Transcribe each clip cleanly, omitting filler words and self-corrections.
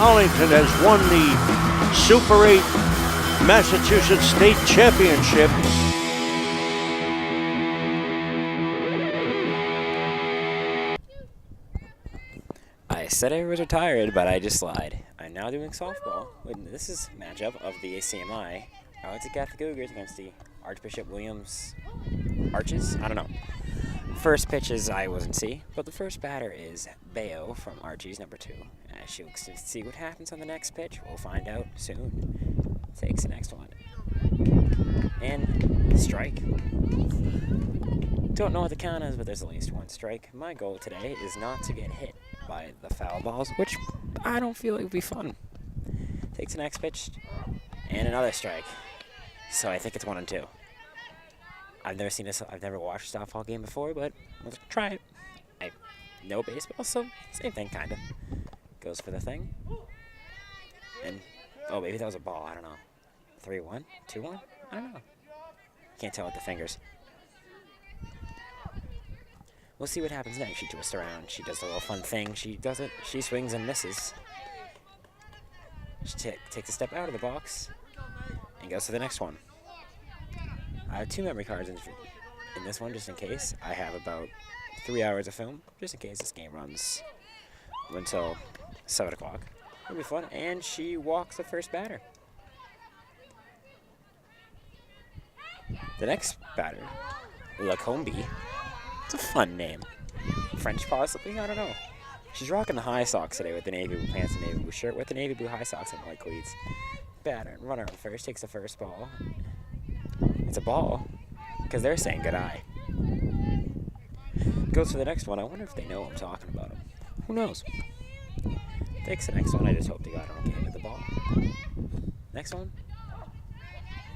Arlington has won the Super 8 Massachusetts State Championship. I said I was retired, but I just lied. I'm now doing softball. This is a matchup of the ACMi Arlington Catholic Cougars against the Archbishop Williams Arches? I don't know. First pitches I wasn't see, but the first batter is Bayo from Archie's number 2. As she looks to see what happens on the next pitch, we'll find out soon. Takes the next one. And strike. Don't know what the count is, but there's at least one strike. My goal today is not to get hit by the foul balls, which I don't feel like would be fun. Takes the next pitch, and another strike. So I think it's 1-2. I've never seen this. I've never watched a softball game before, but let's try it. I know baseball, so same thing, kind of. Goes for the thing. And, oh, maybe that was a ball. I don't know. 3-1? 2-1? I don't know. Can't tell with the fingers. We'll see what happens next. She twists around. She does a little fun thing. She does it. She swings and misses. She takes a step out of the box and goes to the next one. I have 2 memory cards in this one, just in case. I have about 3 hours of film, just in case this game runs until 7 o'clock. It'll be fun. And she walks the first batter. The next batter, Lacombe. It's a fun name. French, possibly? I don't know. She's rocking the high socks today with the navy blue pants and navy blue shirt with the navy blue high socks and white cleats. Batter, runner on first, takes the first ball. It's a ball, because they're saying good eye. Goes to the next one. I wonder if they know I'm talking about them. Who knows? Takes the next one. I just hope to God I don't get hit with the ball. Next one.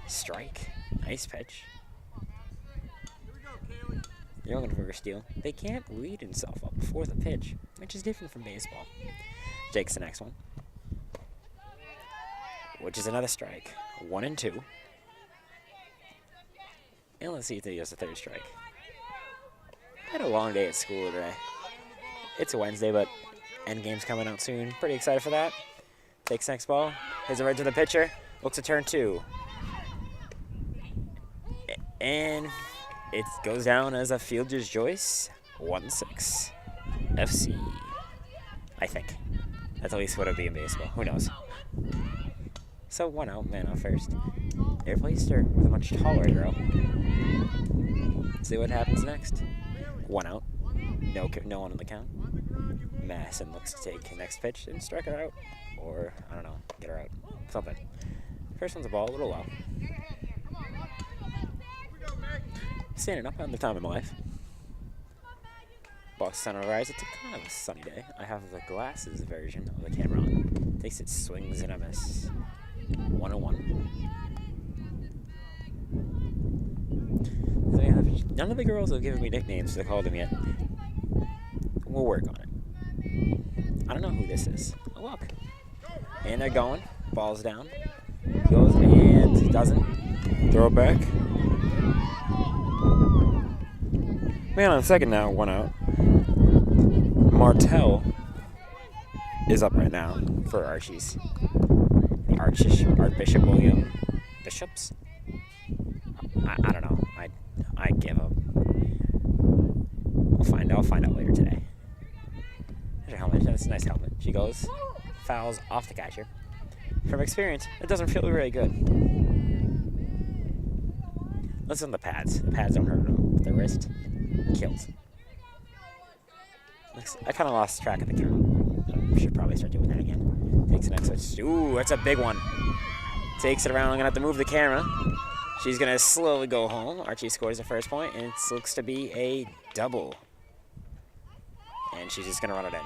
Strike. Nice pitch. You're looking for a steal. They can't lead himself up before the pitch, which is different from baseball. Takes the next one, which is another strike. 1-2. And let's see if he does the third strike. I had a long day at school today. It's a Wednesday, but endgame's coming out soon. Pretty excited for that. Takes next ball. Hits it right to the pitcher. Looks at turn 2. And it goes down as a fielder's choice. 1-6. FC. I think. That's at least what it would be in baseball. Who knows? So 1 out, man on first. They replaced her with a much taller girl. See what happens next. 1 out. No one on the count. Masson looks to take the next pitch and strike her out. Or, I don't know, get her out. Something. First one's a ball, a little low. Standing up, having the time of my life. Box sun on the rise. It's a kind of a sunny day. I have the glasses version of the camera on. Takes it, swings, and a miss. 1-1. None of the girls have given me nicknames to call them yet. We'll work on it. I don't know who this is. Oh, look. And they're going. Ball's down. Goes and doesn't. Throw it back. Man on second now, 1 out. Martell is up right now for Archie's. The Archbishop William Bishops? I don't know. I give up. I'll find out later today. There's her helmet. That's a nice helmet. She goes, fouls off the catcher. From experience, it doesn't feel very good. Listen to the pads. The pads don't hurt at all. With the wrist, kills. I kind of lost track of the count. I should probably start doing that again. Takes the next switch. Ooh, that's a big one. Takes it around. I'm going to have to move the camera. She's going to slowly go home. Archie scores the first point, and it looks to be a double. And she's just going to run it in.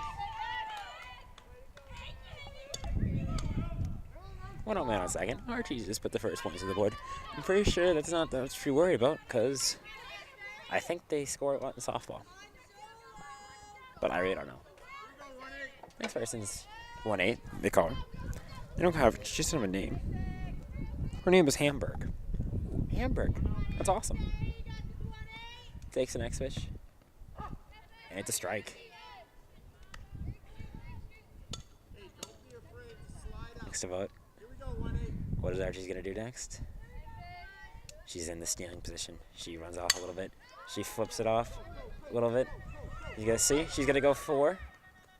1 out, man on second. Archie just put the first points on the board. I'm pretty sure that's not that much to be worried about, because I think they score a lot in softball. But I really don't know. Next person's 1-8, they call her. They don't have, she just doesn't have a name. Her name is Hamburg. Hamburg. That's awesome. Takes the next pitch. And it's a strike. talks about what is Archie's going to do next. She's in the stealing position. She runs off a little bit. She flips it off a little bit. You guys see? She's going to go 4.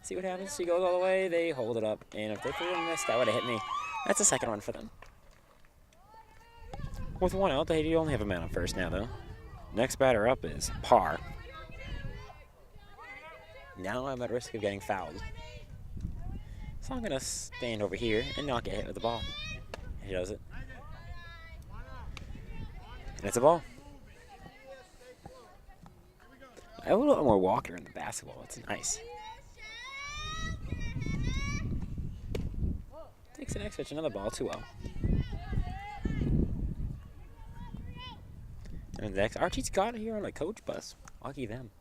See what happens? She goes all the way. They hold it up. And if they could have missed, that would have hit me. That's the second one for them. With 1 out, they only have a man on first now, though. Next batter up is Par. Now I'm at risk of getting fouled. So I'm going to stand over here and not get hit with the ball. He does it. And it's a ball. I have a little more walker in the basketball. It's nice. Takes the next pitch, another ball, 2-0. And next, Archie's got it here on a coach bus. Lucky them.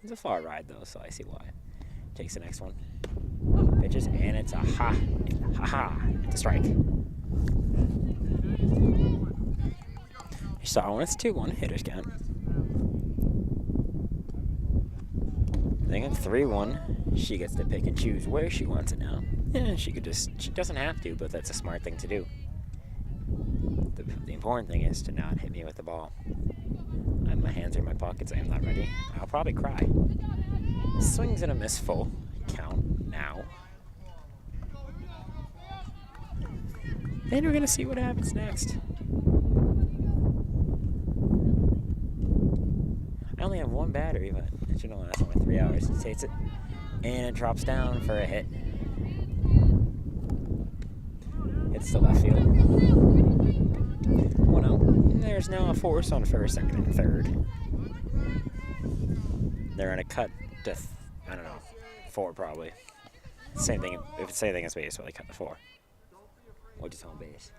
It's a far ride, though, so I see why. Takes the next one. Pitches, and it's a ha. Ha-ha. It's a strike. You saw one. It's 2-1. Hitters count. Then at 3-1, she gets to pick and choose where she wants it now. Yeah, she doesn't have to, but that's a smart thing to do. The important thing is to not hit me with the ball. My hands are in my pockets. I am not ready. I'll probably cry. Swings and a miss full. Count now. Then we're going to see what happens next. I only have 1 battery, but it should only last only 3 hours. He takes it, and it drops down for a hit. Hits the left field. 1 out. And there's now a force on first, second, and third. They're going to cut to, I don't know, 4 probably. Same thing. If it's the same thing as base, well, they cut to 4. What'd you tell them base?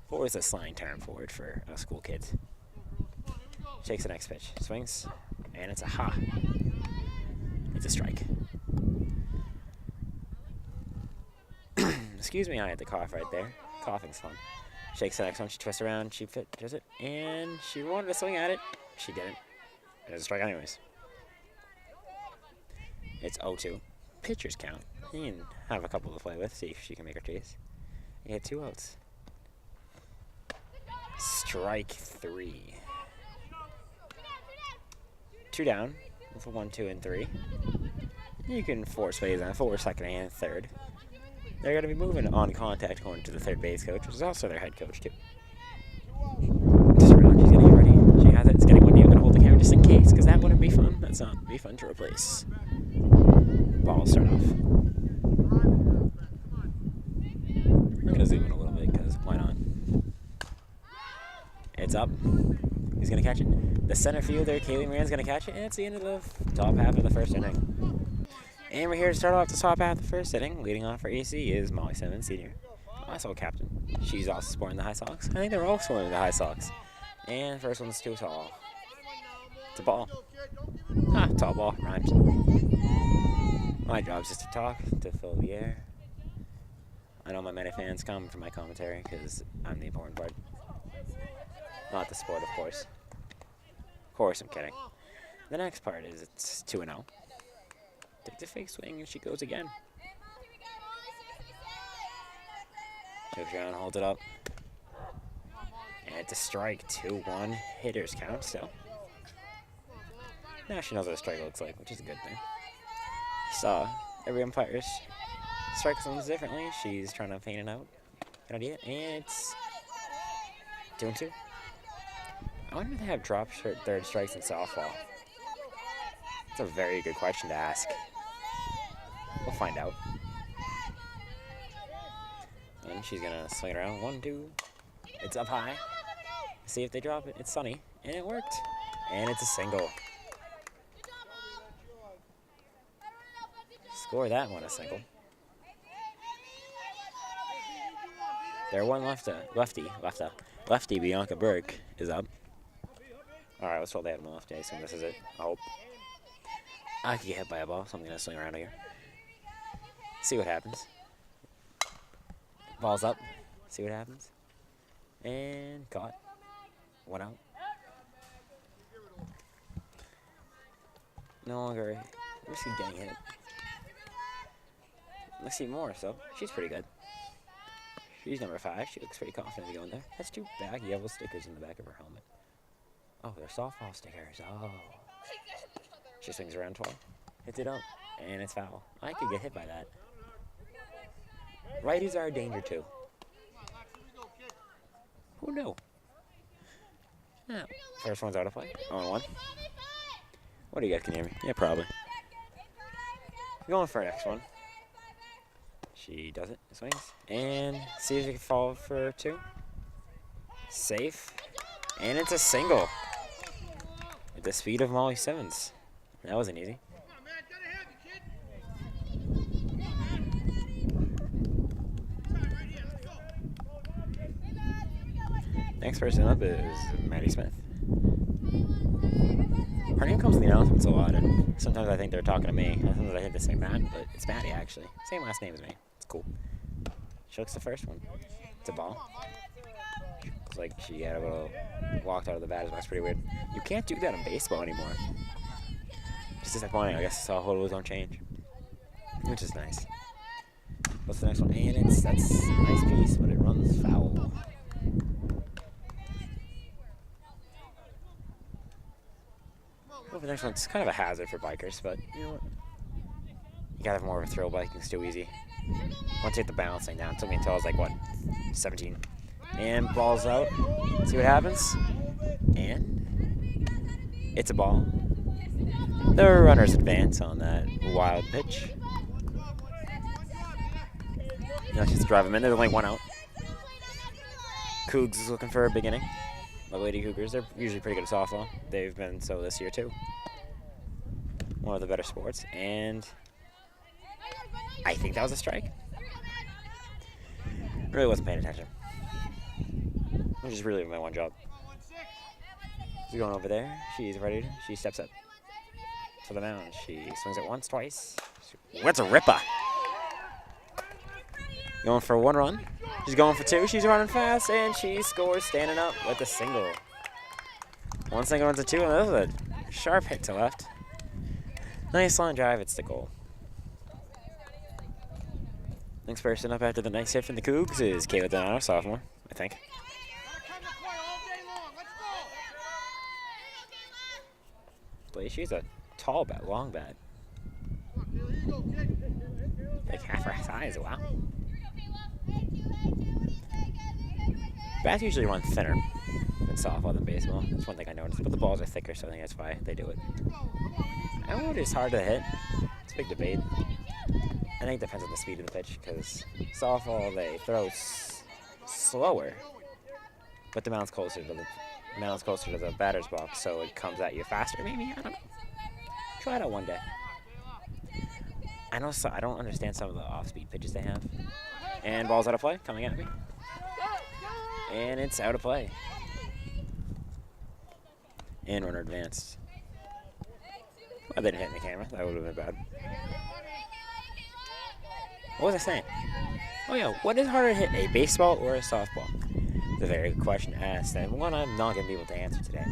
4 is a slang term for it for school kids. Takes the next pitch. Swings. And it's a ha. It's a strike. Excuse me, I had to cough right there. Coughing's fun. Shakes the next one. She twists around. She does it. And she wanted to swing at it. She didn't. It was a strike anyways. It's 0-2. Pitchers count. You can have a couple to play with. See if she can make her chase. You had 2 outs. Strike 3. 2 down with a 1, 2, and 3. You can force phase on 4, second, and third. They're going to be moving on contact according to the third base coach, which is also their head coach, too. Just around, she's going to get ready. She has it. It's getting windy. I'm going to hold the camera just in case, because that wouldn't be fun. That's not be fun to replace. Ball start off. I'm going to zoom in a little bit, because why not? It's up. He's going to catch it. The center fielder, Kaylee Moran's going to catch it, and it's the end of the top half of the first inning. And we're here to start off the top half of the first inning. Leading off for AC is Molly Simmons, senior. Also a captain. She's also sporting the high socks. I think they're all sporting the high socks. And first one's too tall. It's a ball. Ah, tall ball. Rhymes. My job's just to talk, to fill the air. I know my many fans come for my commentary because I'm the important part. Not the sport, of course. Of course, I'm kidding. The next part is it's 2-0. Takes a fake swing and she goes again. Chokes around, holds it up. And it's a strike. 2-1. Hitters count still. Now she knows what a strike looks like, which is a good thing. Saw every umpire's strikes things differently. She's trying to feign it out. Good idea. And it's 2-2. I wonder if they have drop third strikes in softball. That's a very good question to ask. We'll find out. And she's going to swing it around. 1-2. It's up high. See if they drop it. It's sunny. And it worked. And it's a single. Score that one a single. Their one lefty, Bianca Burke, is up. Alright, I was told they had a lefty, so this is it. I hope. I could get hit by a ball, so I'm going to swing around here. See what happens. Ball's up. See what happens. And caught. 1 out. No longer risky getting hit. Let's see more, so she's pretty good. She's number 5. She looks pretty confident to go in there. Has 2 baggy yellow stickers in the back of her helmet. Oh, they're softball stickers. Oh. She swings around 12. Hits it up. And it's foul. I could get hit by that. Righties are a danger too. Who knew? Yeah. First one's out of play. 0-1. What do you guys, can you hear me? Yeah, probably. Going for our next one. She does it. Swings. And see if she can fall for 2. Safe. And it's a single. At the speed of Molly Simmons. That wasn't easy. Next person up is Maddie Smith. Her name comes in the announcements a lot, and sometimes I think they're talking to me. Sometimes I think they say Matt, but it's Maddie actually. Same last name as me. It's cool. She looks the first one. It's a ball. Looks like she had a little walked out of the batter's box. Pretty weird. You can't do that in baseball anymore. Just disappointing. I guess all rules don't change, which is nice. What's the next one? And that's a nice piece, but it runs foul. Well, the next one's kind of a hazard for bikers, but you know what? You gotta have more of a thrill bike. It's too easy. Once you hit the balancing down, it took me until I was like, what, 17. And ball's out. See what happens? And it's a ball. The runners advance on that wild pitch. Now just drive them in. There's only 1 out. Cougs is looking for a beginning. The Lady Cougars, they're usually pretty good at softball. They've been so this year too. One of the better sports. And I think that was a strike. Really wasn't paying attention. Which is really my one job. She's going over there. She's ready. She steps up to the mound. She swings it once, twice. What's a ripper? Going for 1 run. She's going for 2. She's running fast, and she scores standing up with a single. 1 single into 2, and that was a sharp hit to left. Nice line drive. It's the goal. Next person up after the nice hit from the Cougs is Kayla Donato, sophomore, I think. But she's a tall bat, long bat. Like half her size, wow. Bats usually run thinner than softball than baseball. That's one thing I noticed. But the balls are thicker, so I think that's why they do it. I don't know if it's hard to hit. It's a big debate. I think it depends on the speed of the pitch, because softball they throw slower, but the mound's closer to the batter's box, so it comes at you faster. Maybe, I don't know. Try it out one day. I don't understand some of the off-speed pitches they have. And ball's out of play, coming at me. And it's out of play. And runner advanced. I didn't hit in the camera. That would have been bad. What was I saying? Oh yeah, what is harder to hit, a baseball or a softball? It's a very good question to ask, and one I'm not going to be able to answer today.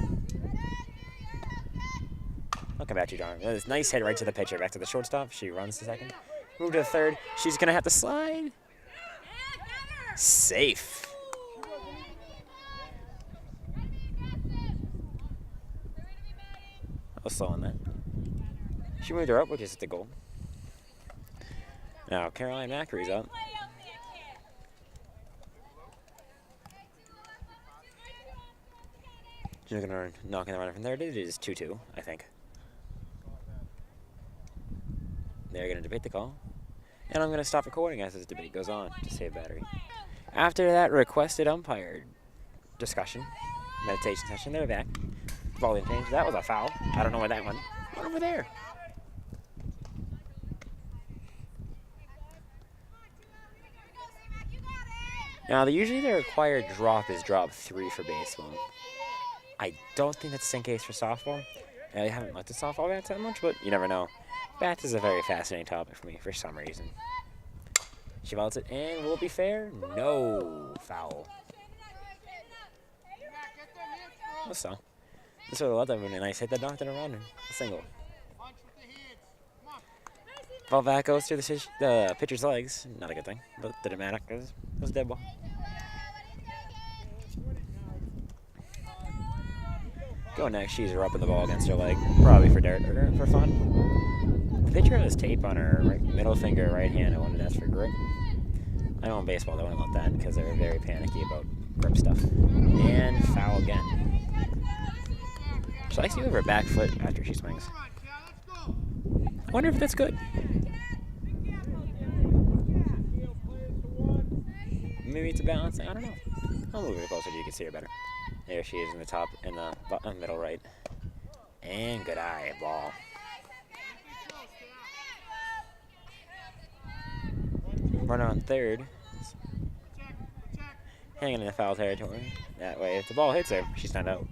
I'll come back to you, John. This nice hit right to the pitcher, back to the shortstop. She runs to second. Move to the third. She's going to have to slide. Safe. I was slow on that. She moved her up, which is the goal. Now, Caroline Macary's up. She's going to knock in the runner from there. It is 2-2, I think. They're going to debate the call. And I'm going to stop recording as this debate goes on to save battery. After that requested umpire discussion, meditation session, they're back. Volume change. That was a foul. I don't know where that went. Went over there. Now, usually the required drop is drop 3 for baseball. I don't think that's the same case for softball. I haven't looked at softball bats that much, but you never know. Bats is a very fascinating topic for me for some reason. She vaults it, and will it be fair? No. Foul. So, this would have loved that really nice hit that knocked it around. A single. Ball back goes through the pitcher's legs. Not a good thing. But the dramatic was a dead ball. Go next. She's rubbing the ball against her leg, probably for dirt or for fun. The pitcher has tape on her middle finger, right hand. I wanted to ask for grip. I know in baseball they wouldn't want that because they're very panicky about grip stuff. And foul again. She likes to move her back foot after she swings. I wonder if that's good. Maybe it's a balance thing. I don't know. I'll move her closer so you can see her better. There she is in the top, in the middle right. And good eye, ball. Runner on third. Hanging in the foul territory. That way, if the ball hits her, she's not out.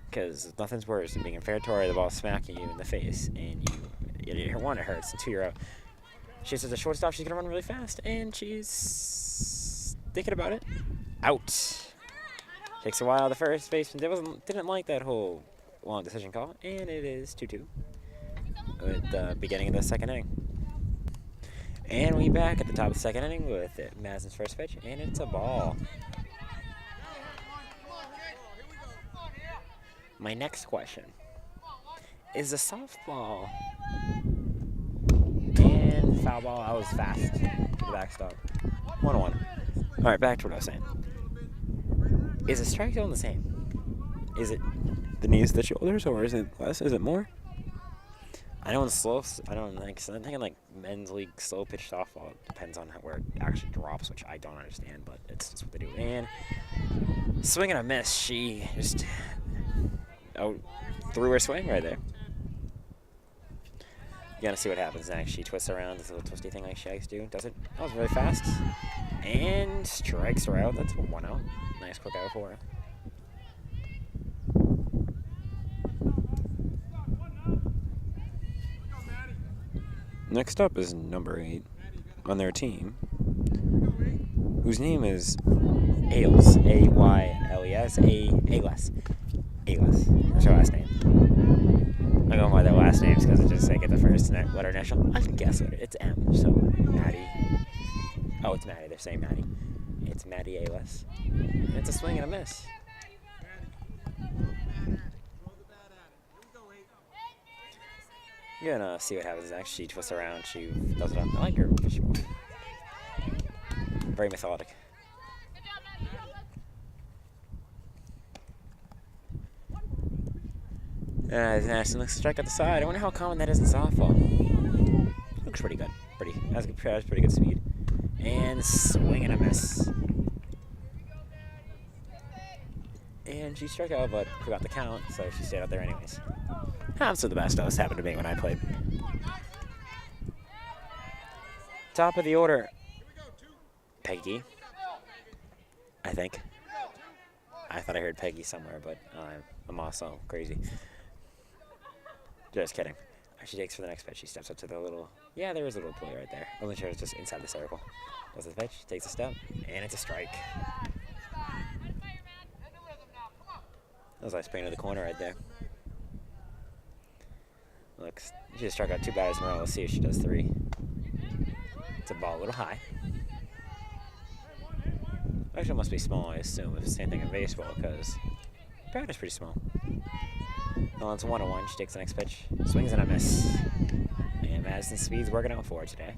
Because nothing's worse than being in fair territory, the ball smacking you in the face, and one, it hurts, and two, you're out. She says the shortstop, she's going to run really fast, and she's thinking about it. Out. Takes a while. The first baseman didn't like that whole long decision call, and it is 2-2 with the beginning of the second inning. And we back at the top of the second inning with Madison's first pitch, and it's a ball. My next question is a softball and foul ball. I was fast to the backstop. 1-1. All right, back to what I was saying. Is a strike zone the same? Is it the knees, the shoulders, or is it less? Is it more? I know in slow, I don't think so. I'm thinking like men's league slow pitch softball. It depends on where it actually drops, which I don't understand, but it's just what they do. And swing and a miss. She just threw her swing right there. You gotta see what happens next. She twists around, this little twisty thing like she likes to do. Does it? That was really fast. And strikes her out. That's 1 out. Nice quick out for her. Next up is number 8 on their team, whose name is Ailes. A-Y-L-E-S. Ailes. Ailes. That's her last name. I'm going by their last names because it just get the first letter initial. I can guess what it's M. So Maddie. Oh, it's Maddie. They're saying Maddie. It's Maddie Ailes. And it's a swing and a miss. You're gonna see what happens next. She twists around. She does it up. I like her. Very methodic. Nice. Looks strike at the side. I wonder how common that is in softball. Looks pretty good. Has pretty good speed. And swing and a miss. And she struck out, but forgot the count, so she stayed out there anyways. Happens to the best of us. Happened to me when I played. Top of the order. Peggy. I think. I thought I heard Peggy somewhere, but I'm also crazy. Just kidding. She takes for the next pitch. She steps up to the little... Yeah, there is a little play right there. Only sure it's just inside the circle. Goes to the pitch, takes a step, and it's a strike. That was a nice paint of the corner right there. Looks, she just struck out 2 batters in a row. Let's see if she does 3. It's a ball a little high. Actually, it must be small, I assume. It's the same thing in baseball, because the bat is pretty small. Well, it's 1-1. She takes the next pitch. Swings and a miss. And Madison's speed's working out for her today.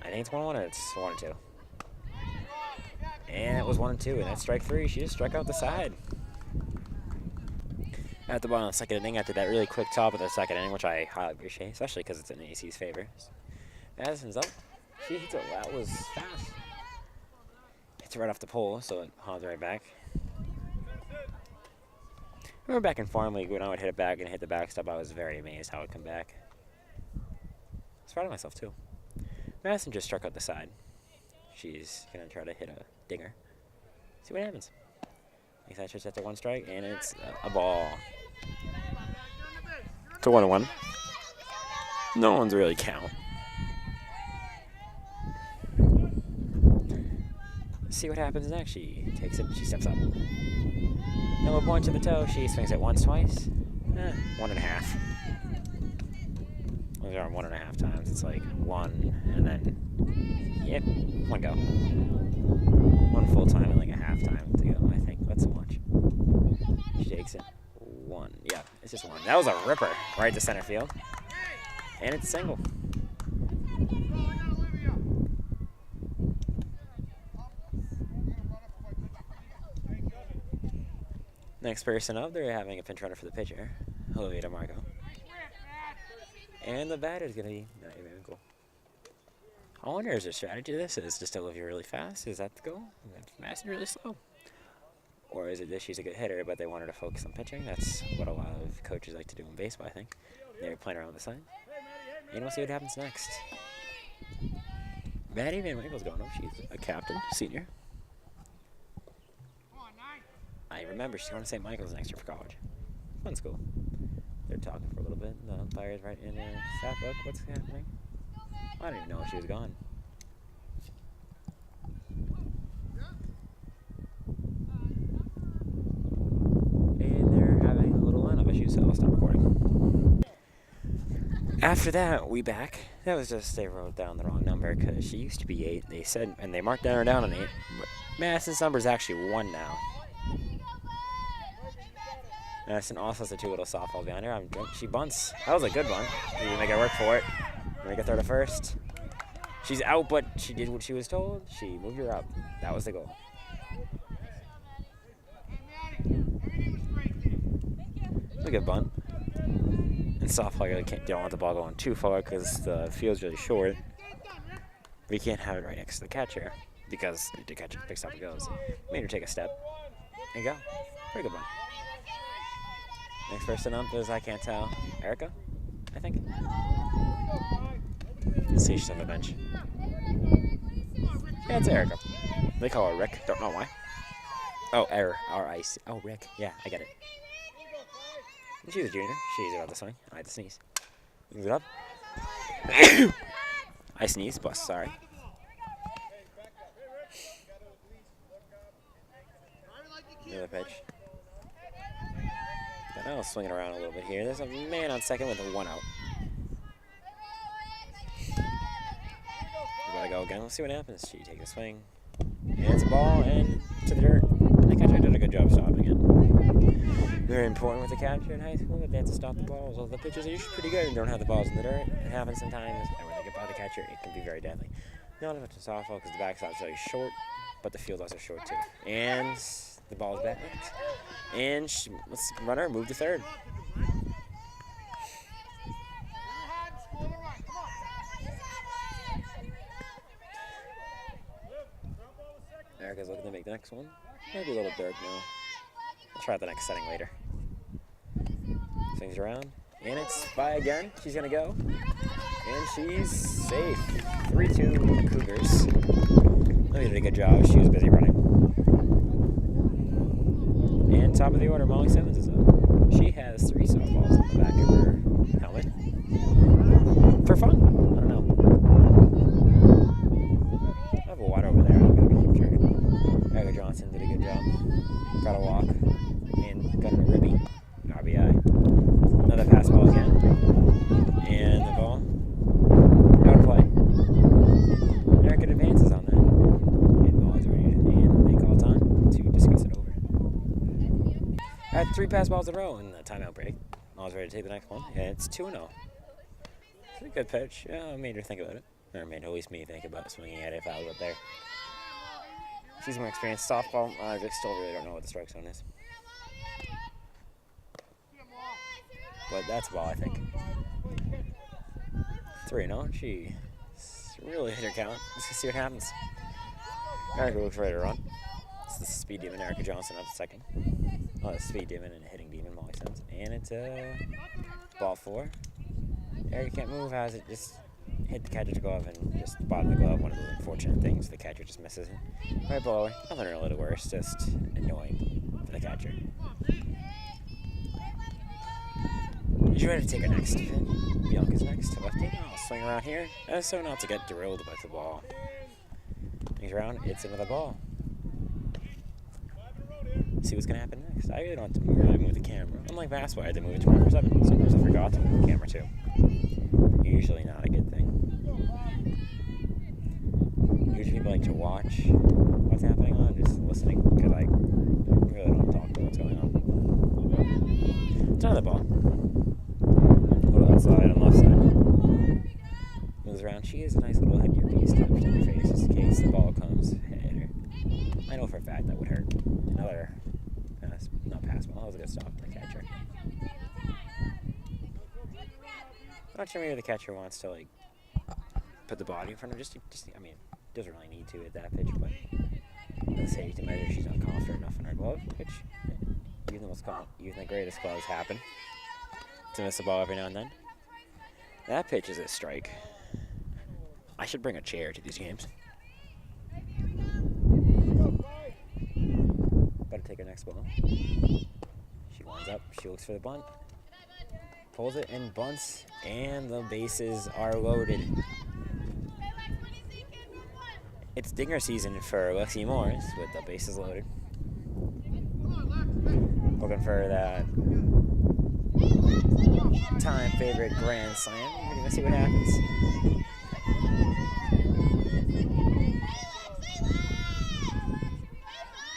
I think it's 1-1 or it's 1-2. And it was 1-2, and that's strike 3. She just struck out the side. At the bottom of the second inning, after that really quick top of the second inning, which I highly appreciate, especially because it's in AC's favor. Madison's up. She hits it. That was fast. Hits it right off the pole, so it hauled right back. I remember back in Farm League when I would hit it back and hit the backstop, I was very amazed how it would come back. I was proud of myself, too. Madison just struck out the side. She's going to try to hit a dinger. See what happens. Makes that just after 1 strike, and it's a ball. To 1-1. No one's really count. See what happens next. She takes it, she steps up. No point to the toe. She swings it once, twice. 1.5. Those are 1.5 times. It's like 1 and then, yep, 1 go. 1 full time and like a half time to go, I think. Let's watch. She takes it. 1. Yeah, it's just 1. That was a ripper right to center field. And it's a single. Next person up, they're having a pinch runner for the pitcher, Olivia DeMarco. And the batter's going to be not even cool. I wonder, is their strategy to this? Is just Olivia really fast? Is that the goal? Is Madison really slow? Or is it that she's a good hitter, but they want her to focus on pitching? That's what a lot of coaches like to do in baseball, I think. They're playing around the side. And we'll see what happens next. Maddie Van Winkle's going up. She's a captain, senior. I remember she's going to St. Michael's next year for college. Fun school. They're talking for a little bit. The umpire's right in her stat book. What's happening? I don't even know if she was gone. And they're having a little lineup issue, so I'll stop recording. After that, we back. That was just they wrote down the wrong number because she used to be 8. They said, and they marked her down on 8. But Madison's number is actually 1 now. Madison also has the 2 little softballs behind her. She bunts. That was a good one. She didn't make her work for it. Make a throw to first. She's out, but she did what she was told. She moved her up. That was the goal. It was a good bunt. And softball, you don't want the ball going too far because the field's really short. But you can't have it right next to the catcher because the catcher picks up and goes. Made her take a step and go. Pretty good bunt. Next person up is, I can't tell, Erica, I think. Let's see, she's on the bench. Yeah, it's Erica. They call her Rick, don't know why. Oh, R-I-C. Oh, Rick. Yeah, I get it. She's a junior. She's about to swing. I had to sneeze. Move it up. I sneezed, bust, sorry. Another pitch. Now swinging around a little bit here. There's a man on second with a 1 out. We gotta go again. Let's see what happens. She takes a swing. And it's a ball and to the dirt. The catcher did a good job stopping it. Very important with the catcher in high school that they have to stop the balls. Well, the pitchers are usually pretty good and don't have the balls in the dirt. It happens sometimes. And when they get by the catcher, it can be very deadly. Not as much as softball because the backside's really short, but the field also short too. And the ball is back. And let's run her, move to third. Erica's looking to make the next one. Maybe a little dark now. I'll try the next setting later. Swings around. And it's by again. She's going to go. And she's safe. 3-2 Cougars. They did a good job. She was busy running. And top of the order, Molly Simmons is up. She has 3 softballs on the back of her helmet. For fun. I don't know. I have a water over there. I'm going to keep drinking. Erica Johnson did a good job. Got a walk. And got a ribby. RBI. Another pass ball again. And the ball. Out of play. Erica advances on that. And the ball is ready. And they call time to discuss it over. I had 3 pass balls in a row in the timeout break. I was ready to take the next one. And it's 2-0. It's a good pitch. Yeah, it made her think about it. Or made at least me think about swinging at it if I was up there. She's more experienced softball. I just still really don't know what the strike zone is. But that's a ball, I think. 3-0. She really hit her count. Let's see what happens. Erica looks ready to run. It's the speed demon, Erica Johnson, up to second. Oh, the speed demon and a hitting demon, Molly Simmons. And it's ball 4. Erica can't move. Has it just hit the catcher's glove and just bottom of the glove? One of those unfortunate things. The catcher just misses it. Right below her. Nothing really worse. Just annoying for the catcher. Is you ready to take her next pin? Bianca's next. Lefty. I'll swing around here. So not to get drilled by the ball. Swings around. It's another ball. see what's gonna happen next. I really don't have to really move the camera. Unlike basketball, I had to move it 24/7. Sometimes I forgot to move the camera too. Usually not a good thing. Usually people like to watch what's happening on, just listening, because I really don't talk about what's going on. It's another ball. Go to that side on the left side. Moves around. She has a nice little headgear piece to protect her face just in case the ball comes hit her. I know for a fact that would hurt. Another pass, not pass ball. That was a good stop for the catcher. I'm not sure maybe the catcher wants to like put the body in front of just I mean, doesn't really need to at that pitch, but let's say to measure she's not confident enough in her glove, which even the greatest gloves happen to miss the ball every now and then. That pitch is a strike. I should bring a chair to these games. Better take her next ball. She winds up. She looks for the bunt. Pulls it and bunts. And the bases are loaded. It's dinger season for Lexi Morris with the bases loaded. Looking for that time favorite grand slam. We're going to see what happens.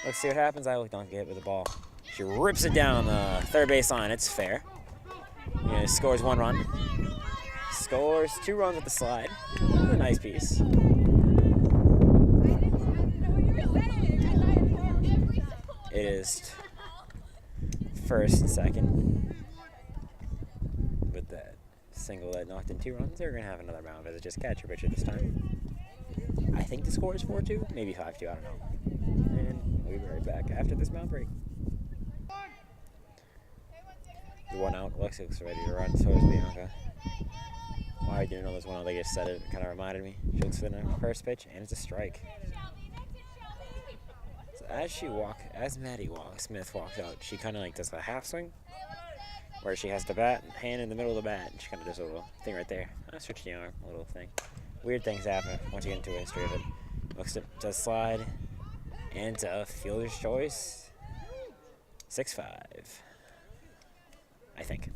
Let's see what happens. I don't get hit with the ball. She rips it down the third base line. It's fair. Yeah, scores 1 run. Scores 2 runs with the slide. A nice piece. It is first and second. With that single that knocked in 2 runs, they're going to have another mound visit. Just catcher pitcher this time. I think the score is 4-2, maybe 5-2, I don't know. And we'll be right back after this mound break. The 1 out, Lexi looks ready to run, so is Bianca. Why I didn't know this 1 out, they just said it, kind of reminded me. She looks for the first pitch, and it's a strike. So as Maddie Smith walks out, she kind of like does a half swing, where she has the bat and hand in the middle of the bat, and she kind of does a little thing right there. Switch the arm, a little thing. Weird things happen once you get into a history of it. Looks to slide, and to fielder's choice, 6-5, I think.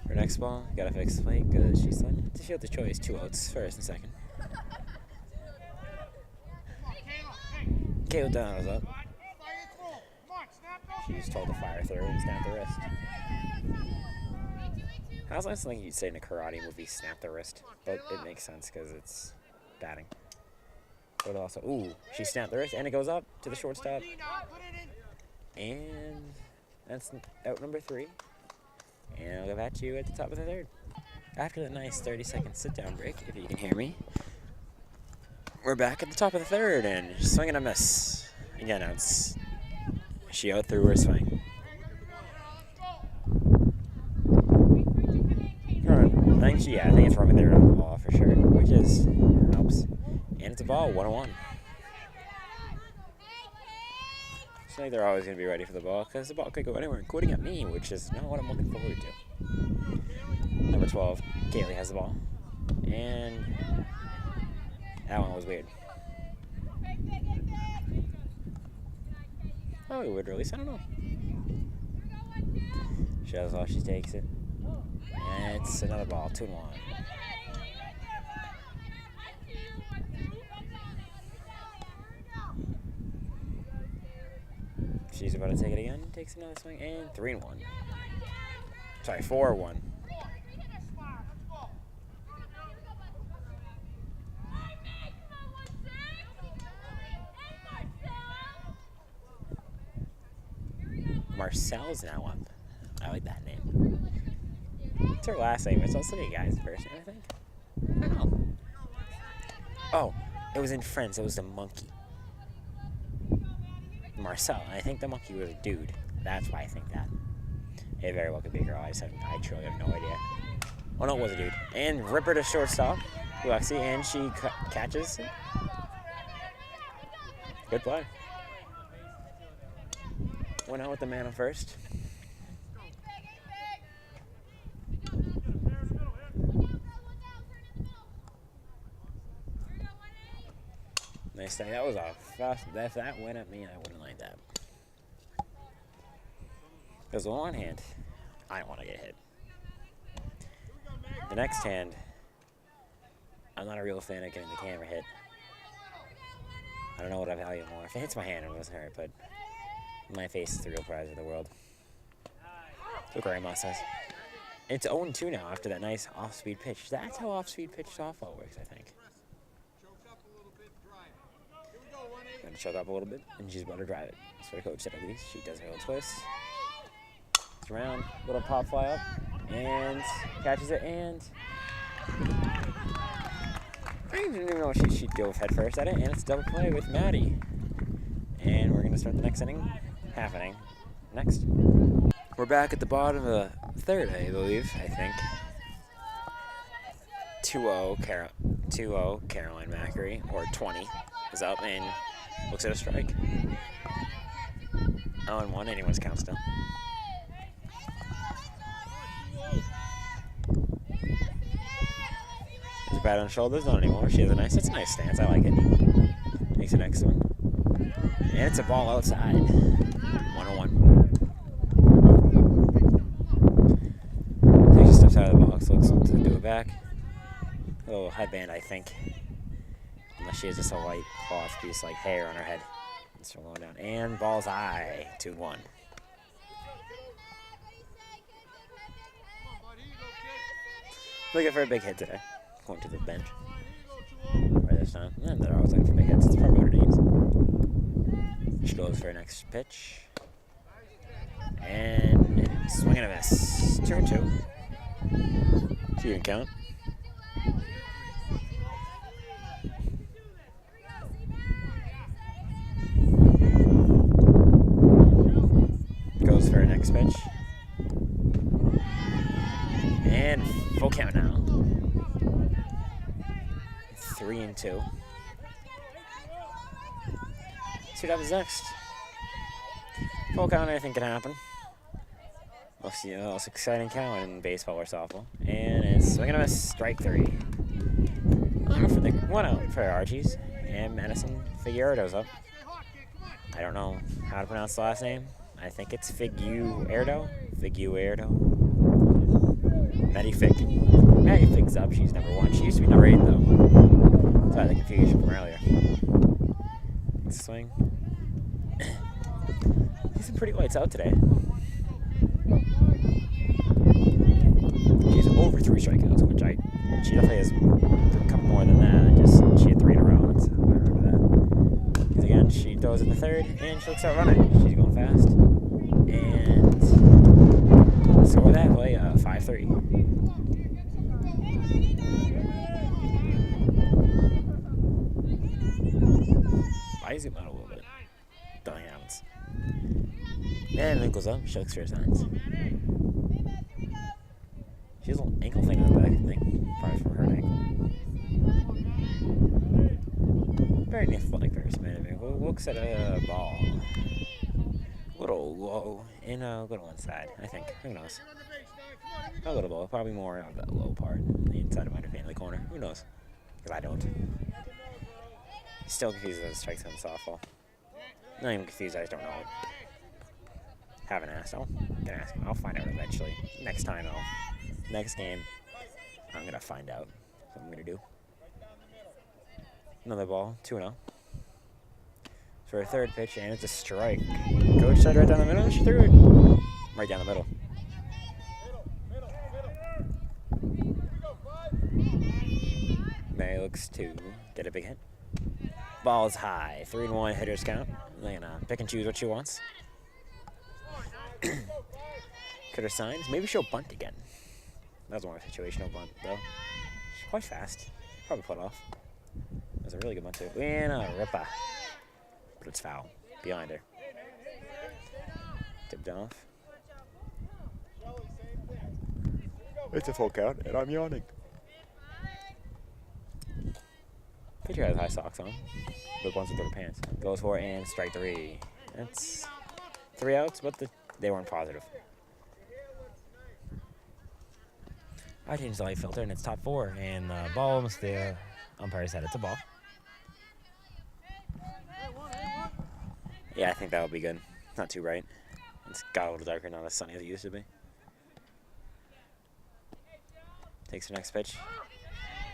For next ball, gotta fix the plate because she slid to fielder's choice, 2 outs, first and second. Kayla Donald's up. She's told to fire through and snap the wrist. How's that something you'd say in a karate movie, snap the wrist? But it makes sense because it's batting. But also, ooh, she snapped the wrist and it goes up to the shortstop. And that's out number 3. And I'll go back to you at the top of the 3rd. After the nice 30-second sit-down break, if you can hear me. We're back at the top of the 3rd and swing and a miss. Again, she out through her swing. I think it's running there on the ball for sure, which helps. And it's a ball, 1-1. So I think they're always going to be ready for the ball because the ball could go anywhere, including at me, which is not what I'm looking forward to. Number 12, Kaylee has the ball. And that one was weird. Oh, we would release. I don't know. She has all. She takes it. And it's another ball. 2-1. She's about to take it again. Takes another swing. And 3-1. Sorry, 4-1. Marcel's now up. I like that name. It's her last name. It's also a guy's version, I think. I don't know. Oh, it was in Friends. It was the monkey. Marcel. I think the monkey was a dude. That's why I think that. It very well could be a girl. I truly have no idea. Oh, no, it was a dude. And Ripper to shortstop. Lexi, and she catches it. Good play. Went out with the man on first. Nice thing. That was a fast. If that went at me, I wouldn't like that. Because on one hand, I don't want to get hit. The next hand, I'm not a real fan of getting the camera hit. I don't know what I value more. If it hits my hand, it doesn't hurt, but my face is the real prize of the world. That's what Grandma says. It's 0-2 now after that nice off-speed pitch. That's how off-speed pitch softball works, I think. Gonna choke up a little bit, and she's about to drive it. That's what the coach said at least. She does a little twist. It's around, little pop fly up, and catches it, and I didn't even know she'd go head first at it, and it's double play with Maddie. And we're gonna start the next inning, half inning, next. We're back at the bottom of the third, I believe, I think. 2-0 Caroline Macri, or 20, is up and looks at a strike. 0-1, anyone's count still. There's a bat on the shoulders, not anymore. She has it's a nice stance, I like it. Makes the next one. And it's a ball outside. 1-1. Takes steps out of the box, looks to do it back. A little headband, I think. Unless she has just a white cloth piece like hair on her head. It's going down. And ball's high. 2-1. Looking for a big hit today. Going to the bench. Right this time. And they're always looking for big hits. It's probably what it needs. She goes for her next pitch. And swing and a miss. 2-2. She didn't count. Goes for her next pitch. And full count now. 3-2. See what happens next. Full count, anything can happen. We'll see the most exciting count in baseball or softball. And it's swing and a miss, strike 3. One out for Archie's. And Madison Figueroa's up. I don't know how to pronounce the last name. I think it's Figueroa. Maddie Fig's up. She's number 1. She used to be number 8, though. Sorry, the confusion from earlier. Swing. He's some pretty lights out today. She's over 3 strikeouts, which she definitely has a couple more than that. She had 3 in a row. I remember that. Because again, she throws in the third, and she looks out running. She's going fast. And score that play, 5-3. I zoom out a little bit. Nothing happens. And then goes up. She looks for her signs. She has a little ankle thing on the back, I think. Probably from her ankle. Very athletic person. Looks at a ball. A little low and a little inside, I think. Who knows? A little low. Probably more of that low part. The inside of my family corner. Who knows? Because I don't. Still confused as strike zone softball. Not even confused, I just don't know it. Haven't asked. I'm gonna ask him. I'll find out eventually. Next game, I'm gonna find out what I'm gonna do. Another ball, 2-0. For a third pitch, and it's a strike. Coach said right down the middle, and she threw it. Right down the middle. Mary looks to get a big hit. Ball's high. 3-1 hitters count. They're gonna pick and choose what she wants. Could her signs? Maybe she'll bunt again. That was more of a situational bunt, though. She's quite fast. Probably put off. That was a really good bunt, too. And a ripper. But it's foul. Behind her. Tipped off. It's a full count, and I'm yawning. Pitcher has high socks on. Big ones with their pants. Goes for it, and strike 3. That's 3 outs, but they weren't positive. I changed the light filter, and it's top 4. And the ball almost the umpire said it's a ball. Yeah, I think that would be good. Not too bright. It's got a little darker, not as sunny as it used to be. Takes her next pitch.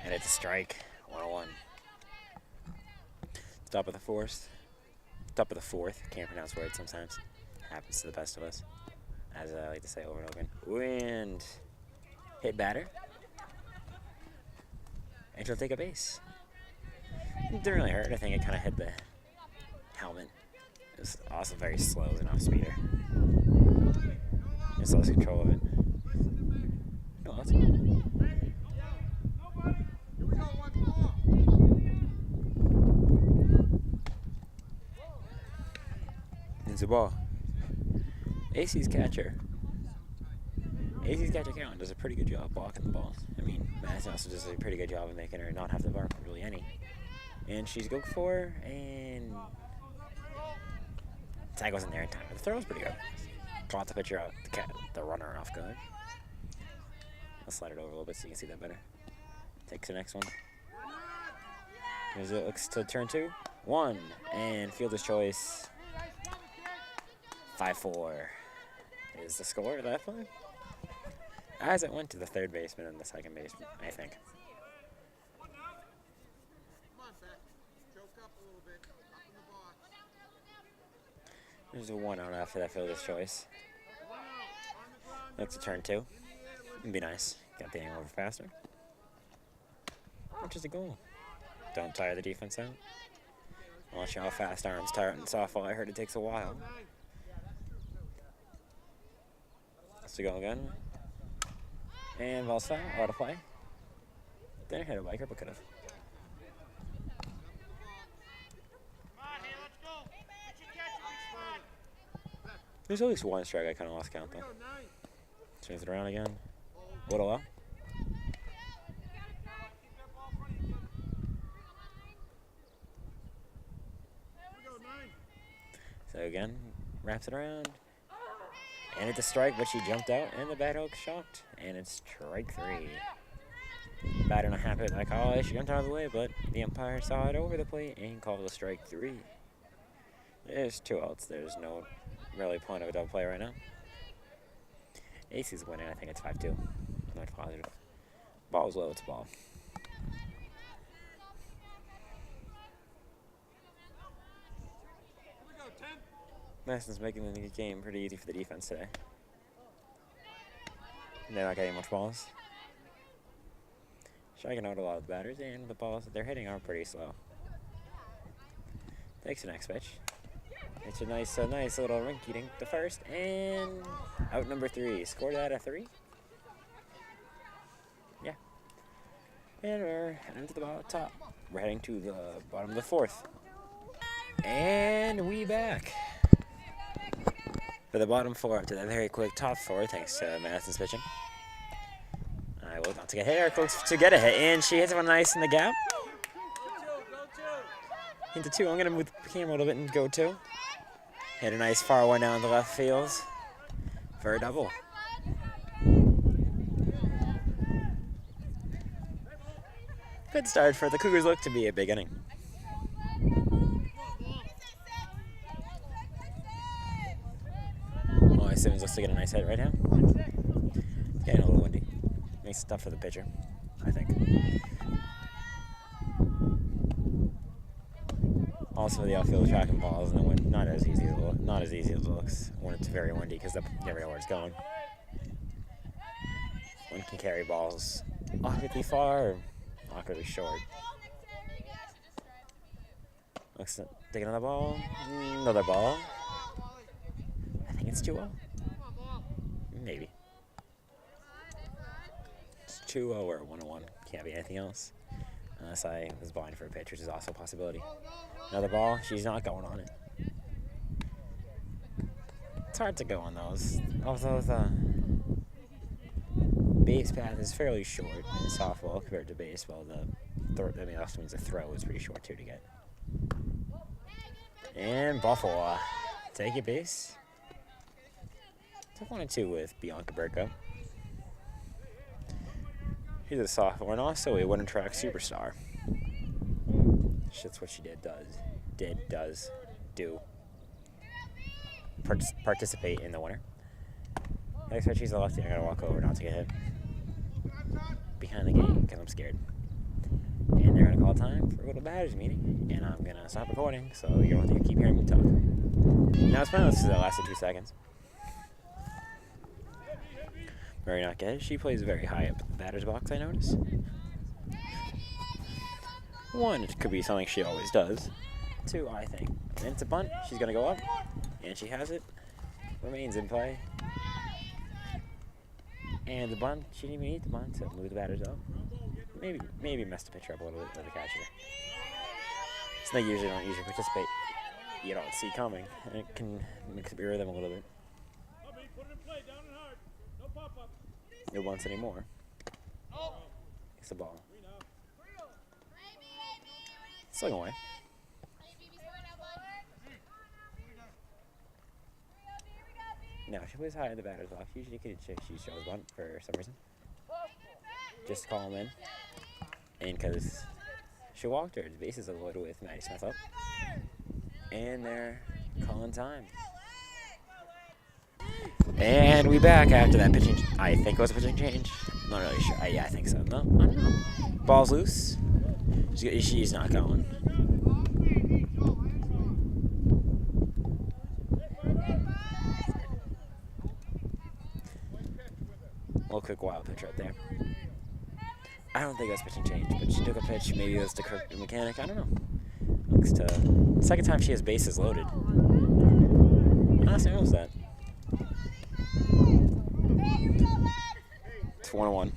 And it's a strike. 1-1. Top of the fourth. Top of the fourth. Can't pronounce words sometimes. Happens to the best of us. As I like to say over and over again. And hit batter. And she'll take a base. It didn't really hurt. I think it kind of hit the helmet. It was also very slow as an off-speeder. Just lost control of it. Oh, that's good. It's a ball. AC's catcher. AC's catcher Callan does a pretty good job blocking the balls. I mean, Madison also does a pretty good job of making her not have to bark really any. And she's go for, and tag wasn't there in time. But the throw was pretty good. Brought the pitcher out, the runner off guard. I'll slide it over a little bit so you can see that better. Takes the next one. Here's it looks to turn 2. 1, and fielder's choice. 5-4 is the score of that play. As it went to the third baseman and the second baseman, I think. There's a 1 out after that fielder's choice. Looks to turn 2. It'd be nice. Get the angle over faster. Which is a goal. Don't tire the defense out. Watch how fast arms tire in softball. I heard it takes a while. Let's go again. And ball foul, out of play. Didn't hit a biker, but could have. There's at least 1 strike. I kind of lost count though. Swings it around again. Whittle up. So again, wraps it around. And it's a strike, but she jumped out, and the bat hook shocked. And it's strike 3. Batter not happy with that call. She jumped out of the way, but the umpire saw it over the plate and called a strike 3. There's 2 outs. There's no really point of a double play right now. AC's winning. I think it's 5-2. Not positive. Ball's low. It's a ball. Madison's making the game pretty easy for the defense today. They're not getting much balls. Striking out a lot of the batters, and the balls that they're hitting are pretty slow. Takes the next pitch. It's a nice little rinky-dink to first, and out number 3. Scored out of 3. Yeah. And we're heading to the top. We're heading to the bottom of the 4th. And we back. For the bottom 4 up to the very quick top 4, thanks to Madison's pitching. I will not to get hit, or close to get a hit, and she hits one nice in the gap. Into 2. I'm going to move the camera a little bit and go 2. Hit a nice far one down the left field for a double. Good start for the Cougars. Look to be a big inning. Simmons looks to get a nice hit right now. It's getting a little windy. Makes it tough for the pitcher, I think. Also, the outfield tracking balls and the wind not as easy as it looks when it's very windy because you never know where it's going. One can carry balls awkwardly far or awkwardly short. Looks to take another ball. Another ball. I think it's 2-0. Maybe. It's 2-0 or 1-1. Can't be anything else. Unless I was blind for a pitch, which is also a possibility. Another ball. She's not going on it. It's hard to go on those. Although the base path is fairly short in softball compared to baseball. That also means the throw is pretty short too to get. And Buffalo. Take it base. Took 1-2 with Bianca Burko. She's a sophomore and also a winter track superstar. That's what she do. participate in the winner. I expect she's a lefty. I gotta walk over not to get hit behind the gate because I'm scared. And they're gonna call time for a little batters meeting, and I'm gonna stop recording so you don't have to keep hearing me talk. Now it's fine. This lasted 2 seconds. Very not good. She plays very high up in the batter's box, I notice. One, it could be something she always does. Two, I think. And it's a bunt. She's going to go up. And she has it. Remains in play. And the bunt, she didn't even need the bunt to move the batters up. Maybe messed the pitcher up a little bit with the catcher. So they usually don't participate. You don't see coming. And it can mirror them a little bit. No bunts anymore. It's the ball. Swing away. No, she plays high in the batter's box. Usually she shows bunt for some reason. Just to call him in. And because she walked her, the bases are loaded with Maddie Smith up. And they're calling time. And we back after that pitching. I think it was a pitching change. I'm not really sure. Yeah, I think so. No, I don't know. Ball's loose. She's not going. A little quick wild pitch right there. I don't think it was pitching change, but she took a pitch. Maybe it was to Kirk the mechanic. I don't know. Looks to second time she has bases loaded. Honestly, what was that? It's 1-1.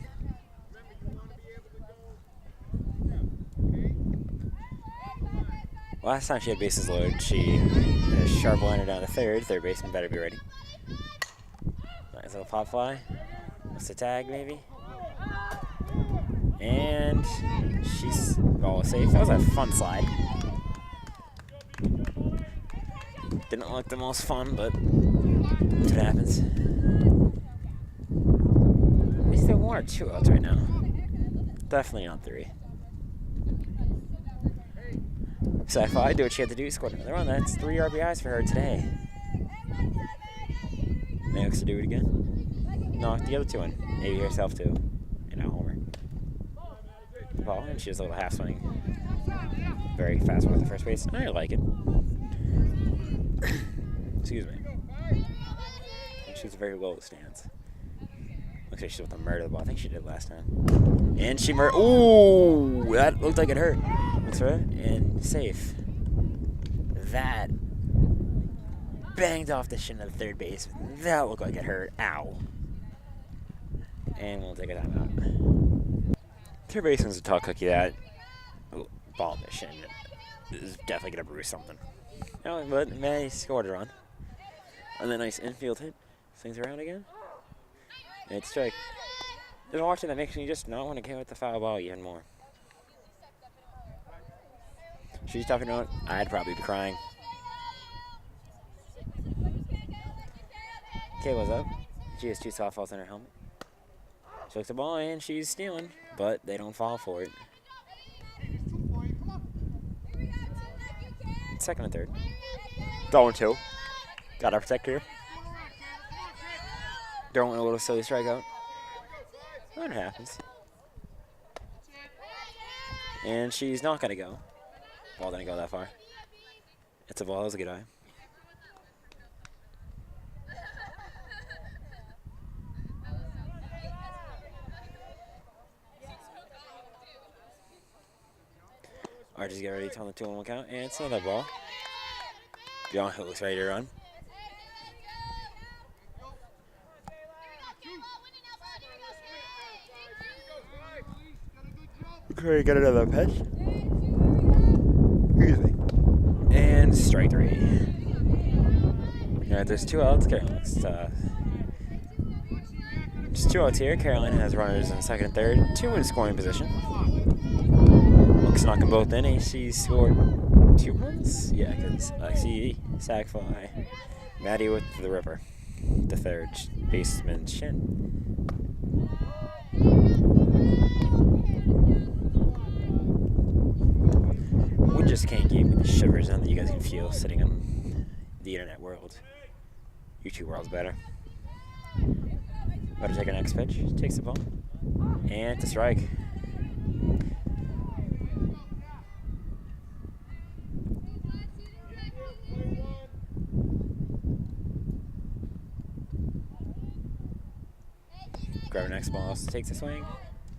Last time she had bases loaded, she had a sharp liner down to third. Third baseman better be ready. Nice little pop fly. What's the tag, maybe? And she's all safe. That was a fun slide. Didn't look the most fun, but that's what happens. Is there 1 or 2 outs right now? Definitely not 3. Sci-Fi did what she had to do, scored another run. That's 3 RBIs for her today. Next to do it again. Knocked the other 2 in. Maybe herself too. And now homer. Ball, and she has a little half swing. Very fast one at the first base. I like it. Excuse me. She's very low stance. Looks like she's with the murder ball. I think she did last time. And she ooh! That looked like it hurt. That's right. And safe. That banged off the shin of the third base. That looked like it hurt. Ow. And we'll take a timeout. Third baseman's a tall cookie. That ball in the shin is definitely going to bruise something. No, but May scored a run. And then nice infield hit. Swings around again. And it's strike. Just watching that makes me just not want to get with the foul ball even more. She's talking about it. I'd probably be crying. Kayla's up. She has 2 softballs in her helmet. She looks the ball and she's stealing, but they don't fall for it. Second and third. 0-2. Gotta protect her. Throwing a little silly strikeout. That happens. And she's not gonna go. Ball didn't go that far. It's a ball. That was a good eye. Archie's get ready to on the 2-1 count, and it's another ball. Beyond Hill looks ready to run. Okay, get another pitch. Excuse me. And strike 3. Alright, there's 2 outs. Carolyn just 2 outs here. Carolyn has runners in second and third. 2 in scoring position. Looks knock them both in. AC scored 2 runs. Yeah, because ACMi, sac fly. Maddie with the ripper. The third baseman's shin. We just can't give me the shivers now that you guys can feel sitting in the internet world. YouTube world's better. About to take our next pitch. Takes the ball. And to strike. Grab our next ball. Takes a swing.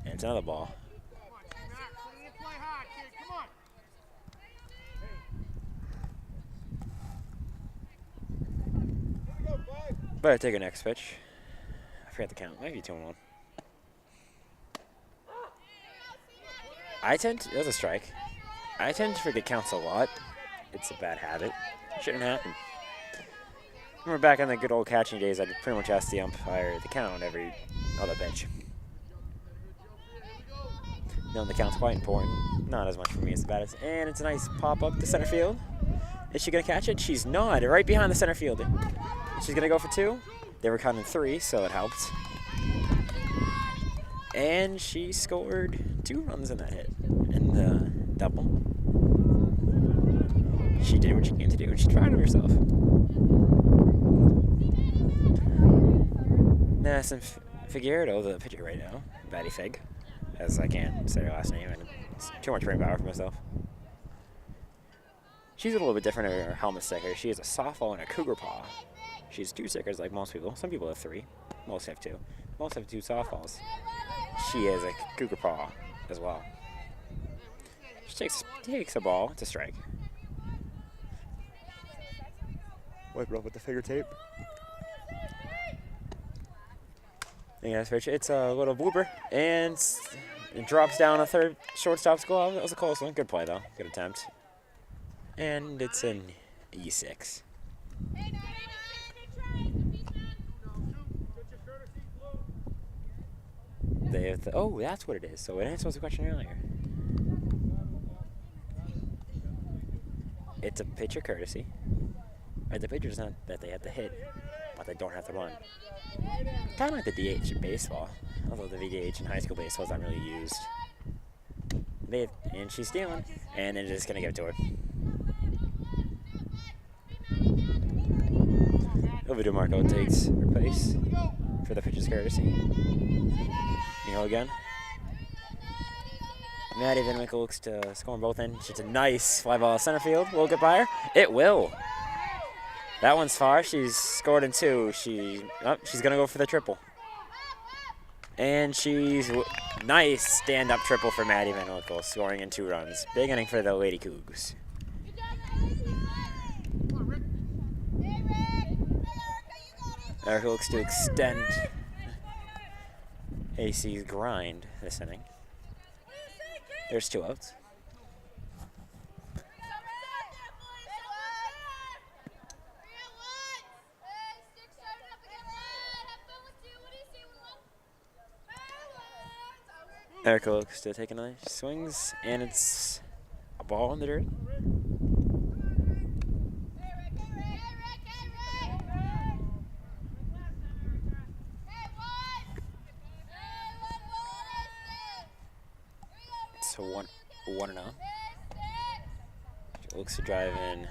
And it's another ball. Better take our next pitch. I forgot the count. Maybe 2-1. That was a strike. I tend to forget counts a lot. It's a bad habit. Shouldn't happen. Remember back in the good old catching days, I'd pretty much ask the umpire the count on every other pitch. Knowing the count's quite important. Not as much for me as the batters. And it's a nice pop up to center field. Is she going to catch it? She's not. Right behind the center fielder. She's going to go for 2. They were counting 3, so it helped. And she scored 2 runs in that hit. In the double. She did what she came to do, and she's proud of herself. Madison Figueredo, the pitcher right now, Batty Fig, as I can't say her last name, and it's too much brain power for myself. She's a little bit different in her helmet sticker. She has a softball and a cougar paw. She has 2 stickers like most people. Some people have 3. Most have 2. Most have 2 softballs. She has a cougar paw as well. She takes a ball to strike. Wipe it off with the finger tape. It's a little blooper, and it drops down a third shortstop's glove. That was a close one. Good play, though. Good attempt. And it's an E6. Oh, that's what it is. So I didn't answer the question earlier. It's a pitcher courtesy. Right, the pitcher's not that they have to hit, but they don't have to run. Kind of like the DH in baseball, although the VDH in high school baseball is not really used. And she's stealing, and they're just going to give it to her. Ovidio Marco takes her place for the pitcher's courtesy. You know, again. Maddie Van Winkle looks to score on both ends. It's a nice fly ball center field. Will it get by her? It will. That one's far. She's scored in 2. She's going to go for the triple. And nice stand-up triple for Maddie Van Winkle, scoring in 2 runs. Big inning for the Lady Cougs. Erica looks to extend AC's grind this inning. There's 2 outs. Erica looks to take a nice swings, and it's a ball in the dirt. It's a 1-0. She looks to drive in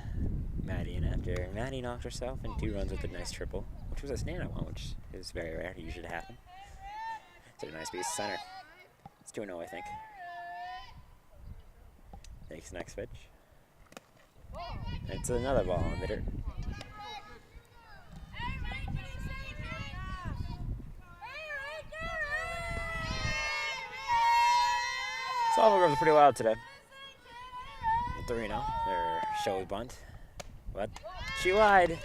Maddie in after Maddie knocked herself in 2 runs with a nice triple, which was a stand-up one, which is very rare. It usually happen. It's a nice piece of center. It's 2-0, I think. Takes the next pitch. It's another ball in the dirt. Softball girls are pretty loud today. 3-0. Their showy bunt. But she lied.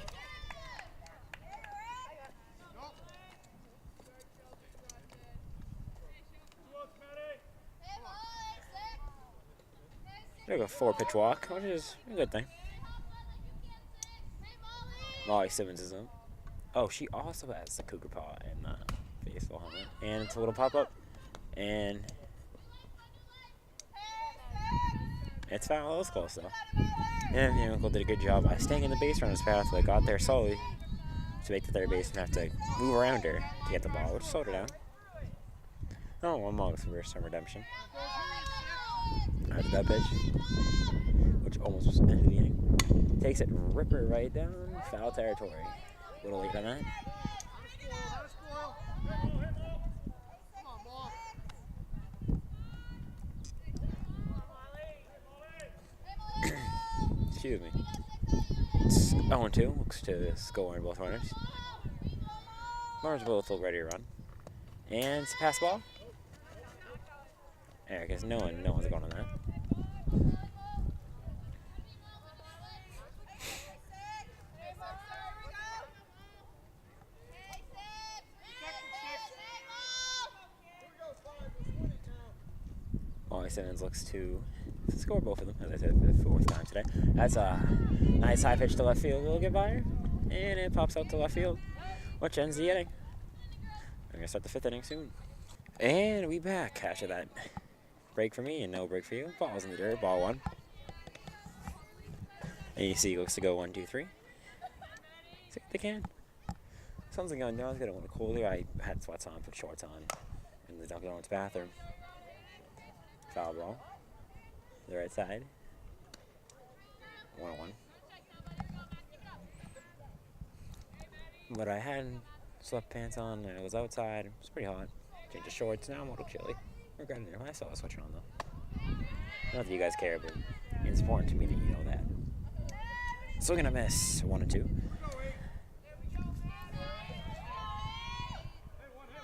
Like a 4-pitch walk, which is a good thing. Molly Simmons is up. Oh, she also has the cougar paw in the baseball helmet. And it's a little pop-up. And it's foul. That was close, though. And the uncle did a good job by staying in the base runner's pathway. Got there slowly to make the third baseman have to move around her to get the ball, which slowed her down. Oh, 1 more for some redemption. After that pitch, which almost ended the inning. Takes it ripper right down foul territory. A little late on that. Excuse me. It's 0-2. Looks to score in both runners. Runners both look ready to run. And it's a pass ball. There, I guess no one's going on that. Simmons looks to score both of them, as I said, for the 4th time today. That's a nice high pitch to left field. We'll get by her. And it pops out to left field, which ends the inning. We're going to start the 5th inning soon. And we back after that break for me and no break for you. Ball's in the dirt, ball 1. And you see, looks to go 1, 2, 3. See if they can. Something's going down. I was going to want to colder. I had sweats on, put shorts on, in the Dunkin' Donuts bathroom. Foul ball. The right side. 1-1. But I had sweatpants on and it was outside. It was pretty hot. Changed to shorts. Now I'm a little chilly. Regretting it. I saw a sweatshirt on though. Not that you guys care, but it's important to me that you know that. So we're gonna miss 1 and 2.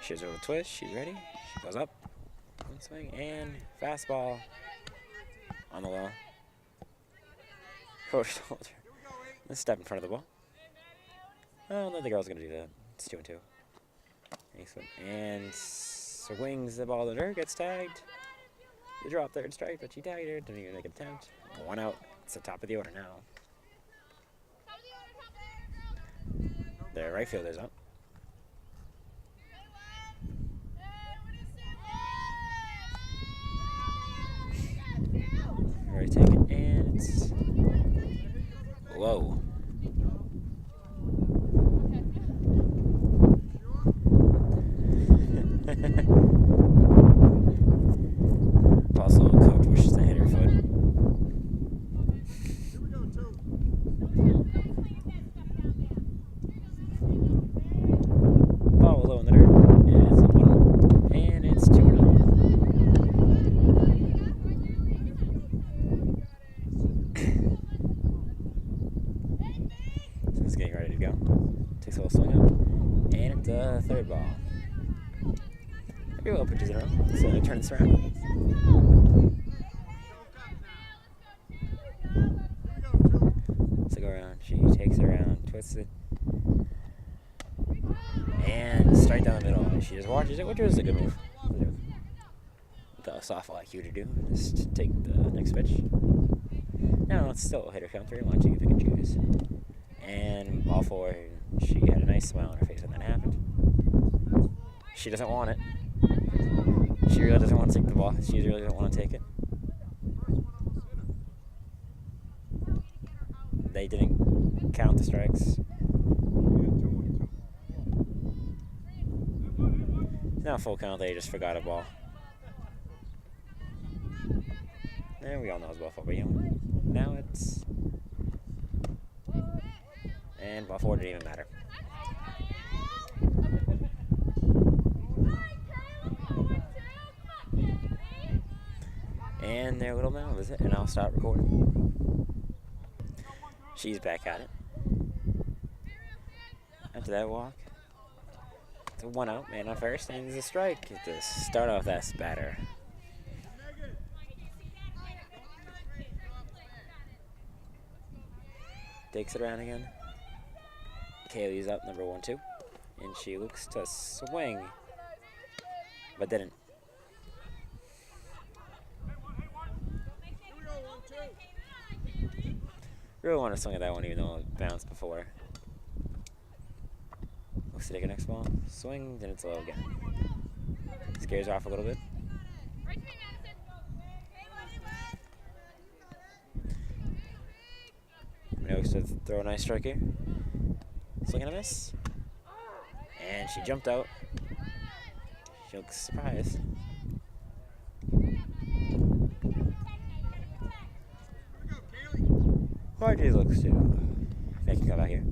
She's over the twist. She's ready. She goes up. One swing and fastball on the low. Coach shoulder. Let's step in front of the ball. Oh, no, the girl's gonna do that. It's 2 and 2. And swings the ball to her, gets tagged. They drop 3rd strike, but she tagged her. Didn't even make an attempt. 1 out. It's the top of the order now. The right fielder's up. Already taken, and it's low. Also, coach wishes to hit her foot. Ball low in the dirt, and it's a 1-0, and it's 2-0. So it's getting ready to go. Takes a little swing up, and it's a 3rd ball. Maybe we'll pitches it around. So turn this around. So go around. She takes it around, twists it, and straight down the middle. She just watches it, which is a good move. The softball IQ to do. Just take the next pitch. No, it's still a hitter count 3-1. She can pick and choose. And ball 4. She had a nice smile on her face when that happened. She doesn't want it. She really doesn't want to take the ball. She really doesn't want to take it. They didn't count the strikes. Now full count, they just forgot a ball. And we all know it's ball 4, but now it's... And ball 4 didn't even matter. And their little mouth is it, and I'll stop recording. She's back at it. After that walk, it's a 1 out, man on first, and it's a strike to start off that spatter. Takes it around again. Kaylee's up, number 1-2, and she looks to swing, but didn't. Really want to swing at that one, even though it bounced before. Looks to take a next ball. Swings, and it's low again. Scares her off a little bit. Looks to throw a nice strike here. Swing and a miss. And she jumped out. She looks surprised. RJ looks to make a comeback here.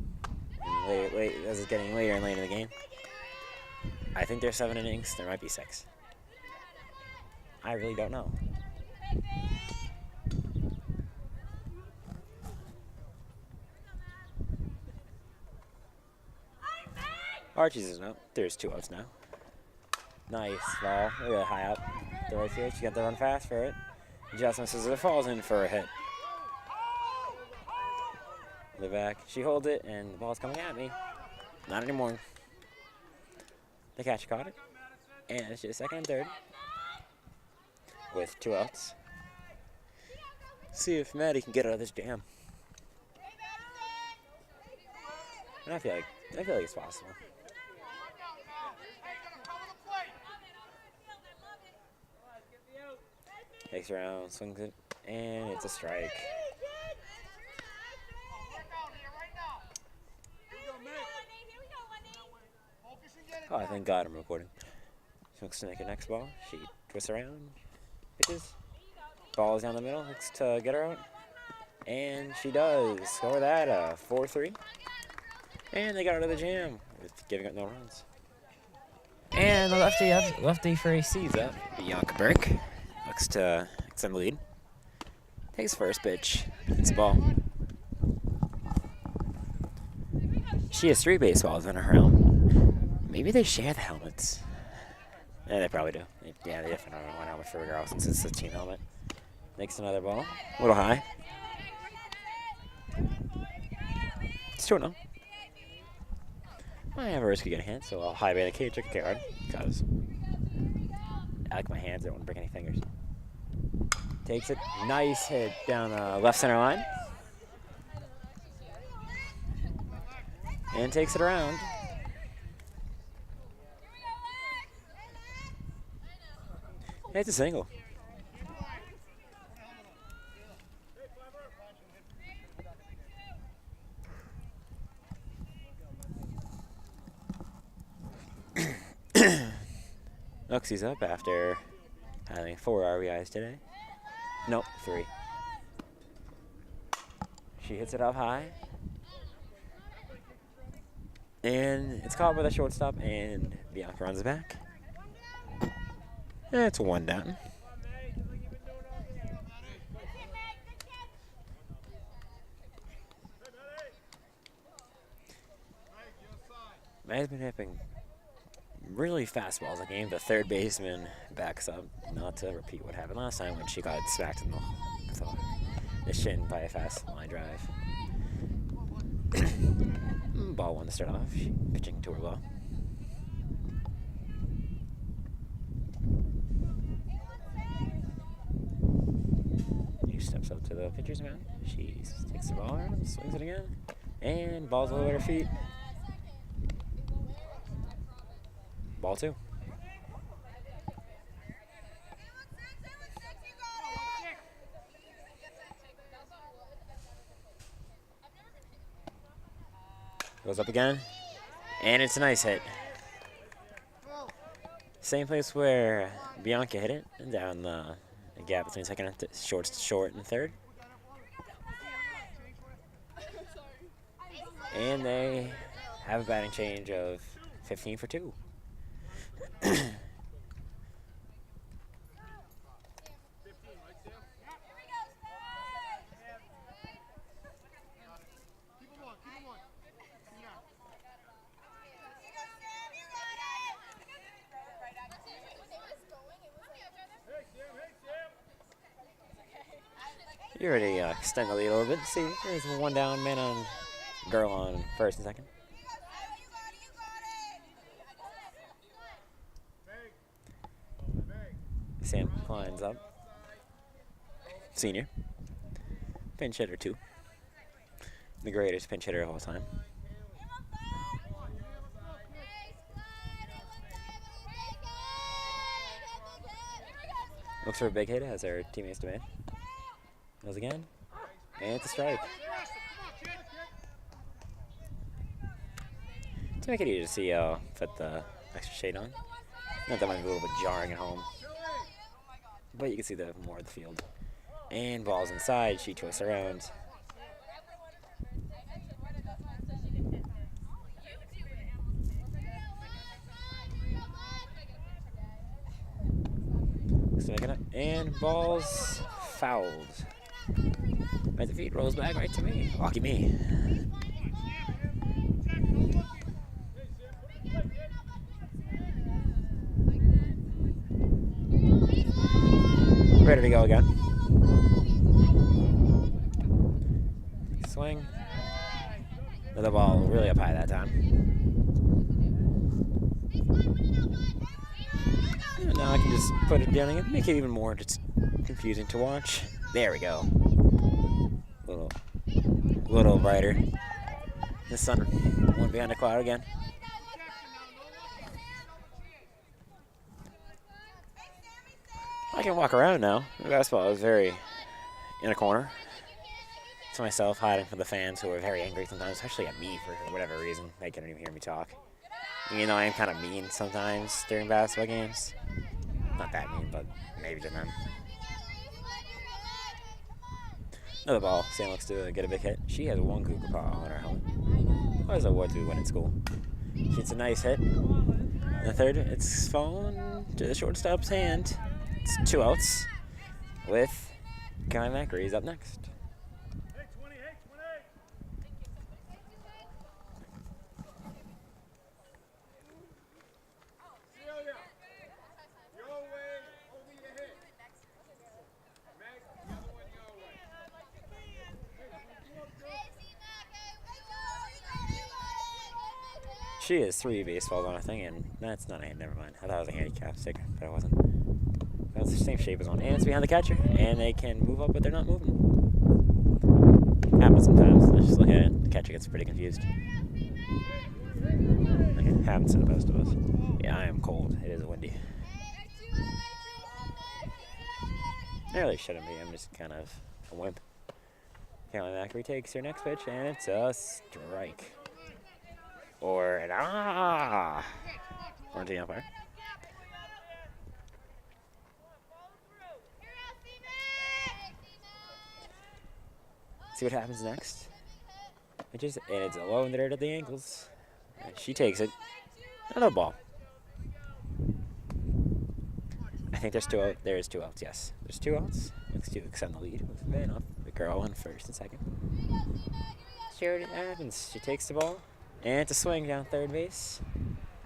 As it's getting later and later in the game. I think there's 7 innings. There might be 6. I really don't know. Archie's isn't up. There's 2 outs now. Nice ball. Really high up. The right field. She got to run fast for it. Just misses it. Falls in for a hit. The back. She holds it, and the ball's coming at me. Not anymore. The catcher caught it. And it's just 2nd and 3rd. With 2 outs. See if Maddie can get out of this jam. And I feel like it's possible. Takes around, swings it, and it's a strike. Oh, thank God I'm recording. She looks to make her next ball. She twists around, pitches. Ball is down the middle, looks to get her out. And she does. Score that, 4-3. And they got out of the jam with giving up no runs. And the lefty for AC's up. Bianca Burke looks to extend the lead. Takes first pitch. It's a ball. She has 3 baseballs in her helmet. Maybe they share the helmets. Yeah, they probably do. Yeah, they definitely don't know one helmet for a girl since it's a team helmet. Makes another ball. A little high. It's 2-0. I have a risk of getting hit, so I'll high bay the cage, check a card, because I like my hands, I don't want to break any fingers. Takes it, nice hit down the left center line. And takes it around. It's a single. Luxie's up after having 4 RBIs today. Nope, 3. She hits it up high. And it's caught by the shortstop, and Bianca runs it back. It's 1 down. Maddie's been hitting really fast balls a game. The third baseman backs up, not to repeat what happened last time when she got smacked in the shin by a fast line drive. Ball 1 to start off. She pitching to her low. She steps up to the pitcher's mound. She takes the ball around, swings it again, and ball's over her feet. Ball 2. Goes up again, and it's a nice hit. Same place where Bianca hit it, and down the gap between second and short and third. And they have a batting change of 15 for 2. You already extend the lead a little bit. See, there's 1 down, man on girl on first and second. Sam climbs up. Senior. Pinch hitter 2. The greatest pinch hitter of all time. Looks for a big hit as our teammates demand. Goes again. And it's a strike. To make it easier to see, put the extra shade on. Not that might be a little bit jarring at home. But you can see more of the field. And ball's inside. She twists around. Close to making it. And ball's fouled. Right, the feet rolls back right to me. Lucky me. Ready to go again. Swing. With the ball really up high that time. And now I can just put it down and make it even more just confusing to watch. There we go. Little brighter. The sun went behind the cloud again. I can walk around now. The basketball is very in a corner. To myself, hiding from the fans who are very angry sometimes, especially at me for whatever reason. They couldn't even hear me talk. Even though I am kind of mean sometimes during basketball games. Not that mean, but maybe to them. Another ball. Sam looks to get a big hit. She has one Cougar Paw on her helmet. As I would do when in school. She hits a nice hit. And the third, it's fallen to the shortstop's hand. It's 2 outs with Guy Macri up next. She has 3 baseballs on her thing, and that's not a hand. Never mind. I thought it was a handicap sticker, but it wasn't. But it's the same shape as one, and it's behind the catcher, and they can move up, but they're not moving. Happens sometimes. Let's just look at it. The catcher gets pretty confused. Okay, happens to the best of us. Yeah, I am cold. It is windy. I really shouldn't be. I'm just kind of a wimp. Kelly Macri takes her next pitch, and it's a strike. Or an or the umpire. See what happens next. And it's low in the dirt at the ankles. And she takes it. Another ball. I think there's 2 outs. There is 2 outs, yes. There's 2 outs. Looks to extend the lead with Van up. The girl in first and second. See what happens. She takes the ball. And it's a swing down third base.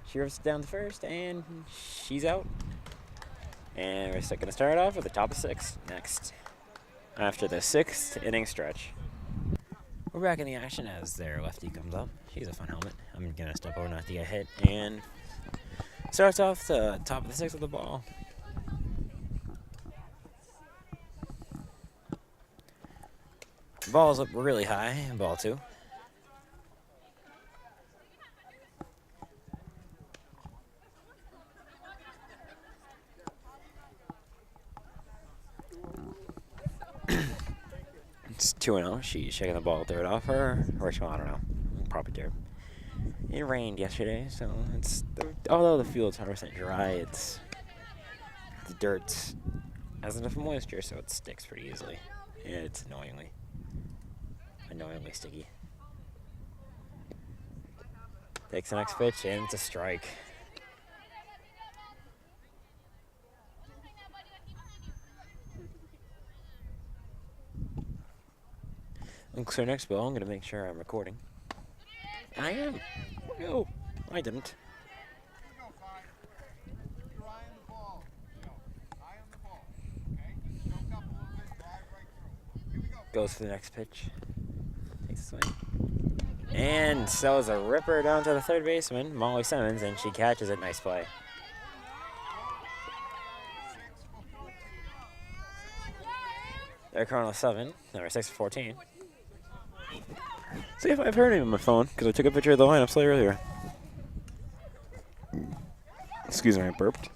She rips it down to first, and she's out. And we're going to start off with the top of 6 next. After the 6th inning stretch. We're back in the action as their lefty comes up. She's a fun helmet. I'm going to step over not to get hit. And starts off the top of the 6th with the ball. Ball's up really high, ball 2. It's 2-0. She's shaking the ball third off her. Or I don't know. Probably third. It rained yesterday, so although the field's 100% dry, the dirt has enough moisture, so it sticks pretty easily. And it's annoyingly sticky. Takes the next pitch, and it's a strike. Looks our next ball. I'm going to make sure I'm recording. I am. No, I didn't. Goes for the next pitch. Takes a swing. And sells a ripper down to the third baseman, Molly Simmons, and she catches it. Nice play. They're Colonel 7, number 6 for 14. See if I've heard him on my phone, because I took a picture of the lineup play earlier. Excuse me, I burped.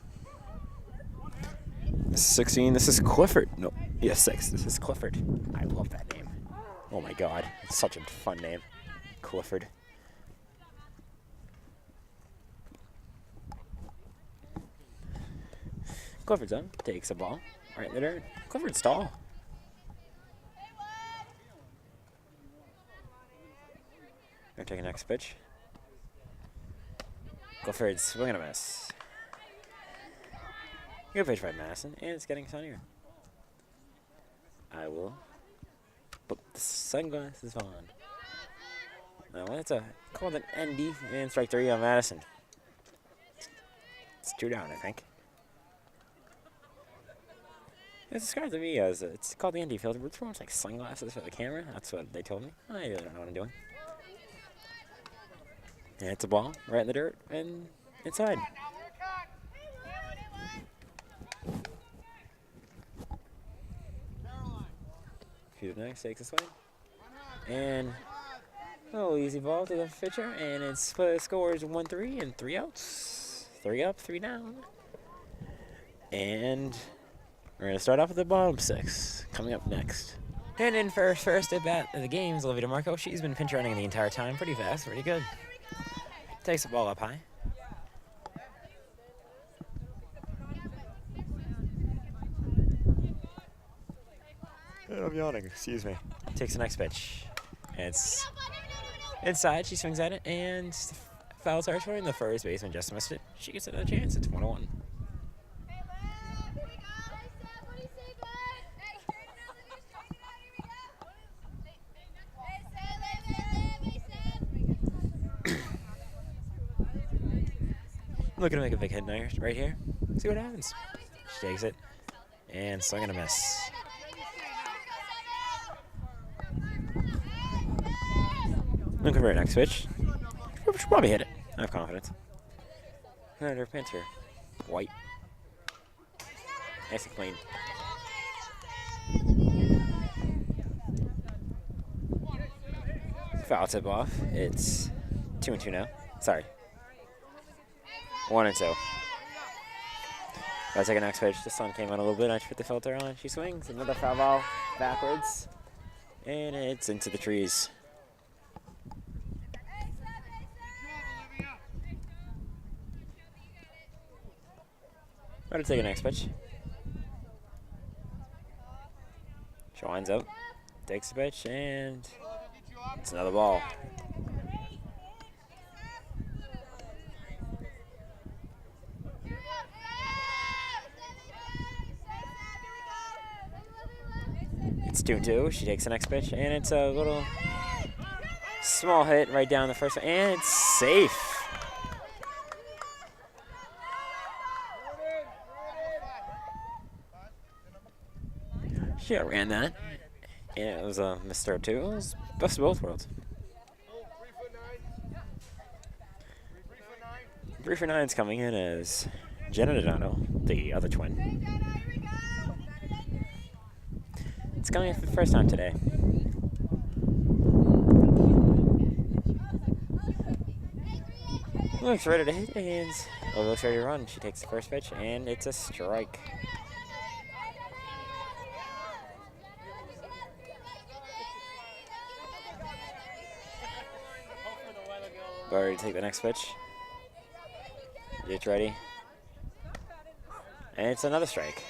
This is 16. This is Clifford. No, yes, 6. This is Clifford. I love that name. Oh my God, it's such a fun name, Clifford. Clifford's on. Takes a ball. Right in the dirt. Clifford's tall. Gonna take a next pitch. Clifford swing and a miss. Good pitch by Madison, and it's getting sunnier. I will put the sunglasses on. Now that's called an ND, and strike 3 on Madison. It's 2 down, I think. It's described to me as it's called the ND field. It's pretty much like sunglasses for the camera. That's what they told me. I really don't know what I'm doing. And it's a ball right in the dirt and inside. Few next takes this way. And oh, easy ball to the pitcher, and it's scores 1-3 and 3 outs. 3 up, 3 down. And we're going to start off with the bottom 6 coming up next. And in first at bat of the game is Olivia DeMarco. She's been pinch running the entire time. Pretty fast, pretty good. Takes the ball up high. I'm yawning, excuse me. Takes the next pitch. And it's inside. She swings at it, and foul territory, and the first baseman just missed it. She gets another chance. It's 1-1. Looking to make a big hit right here. See what happens. She takes it, and swing and a miss. Looking for her next pitch. She'll probably hit it. I have confidence. Another pincher. White. Nice and clean. Foul tip off. It's 2-2 now. Sorry. 1-2. I take a next pitch. The sun came out a little bit. I put the filter on. She swings. Another foul ball backwards. And it's into the trees. About to take a next pitch. She winds up. Takes the pitch. And it's another ball. It's 2-2. She takes the next pitch, and it's a little small hit right down the first, and it's safe. She outran that, and it was a misstart too. It was best of both worlds. 3 for 9's coming in as Jenna Donato, the other twin. It's coming in for the first time today. Looks ready to hit, and looks ready to run. She takes the first pitch, and it's a strike. Ready to take the next pitch. It's ready. And it's another strike.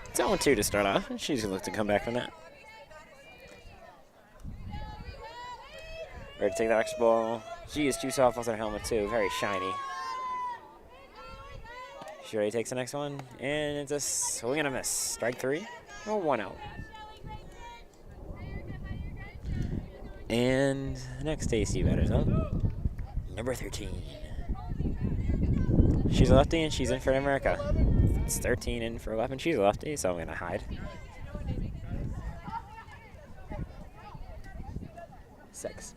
It's 0-2 to start off, and she's going to look to come back from that. Ready to take the next ball. She is 2 softballs on her helmet, too. Very shiny. She already takes the next one, and it's a swing and a miss. Strike 3, or 1 out. And the next tasty batter's up. Number 13. She's a lefty, and she's in for America. It's 13 in for 11. She's a lefty, so I'm going to hide. 6.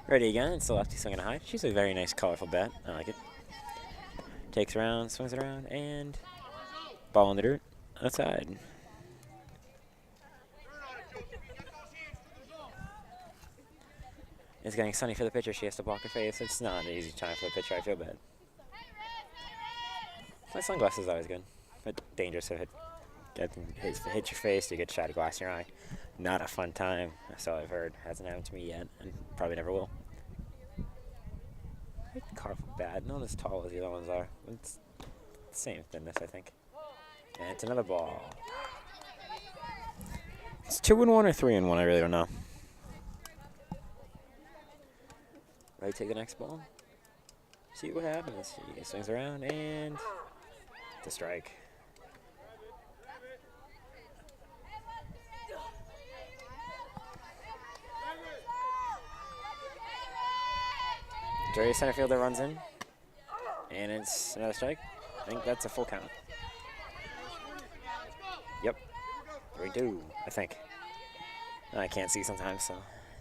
Ready again. It's the lefty, so I'm going to hide. She's a very nice, colorful bat. I like it. Takes around, swings it around, and ball in the dirt. Outside. It's getting sunny for the pitcher. She has to block her face. It's not an easy time for the pitcher. I feel bad. My sunglasses is always good, but dangerous if it hits your face. You get shot of glass in your eye. Not a fun time. That's all I've heard. Hasn't happened to me yet, and probably never will. I think the colorful bat. Not as tall as the other ones are. It's the same thinness, I think. And it's another ball. It's 2-1 or 3-1. I really don't know. Ready to take the next ball. See what happens. She swings around and the strike. Jerry center fielder runs in, and it's another strike. I think that's a full count. Yep, 3-2, I think. I can't see sometimes, so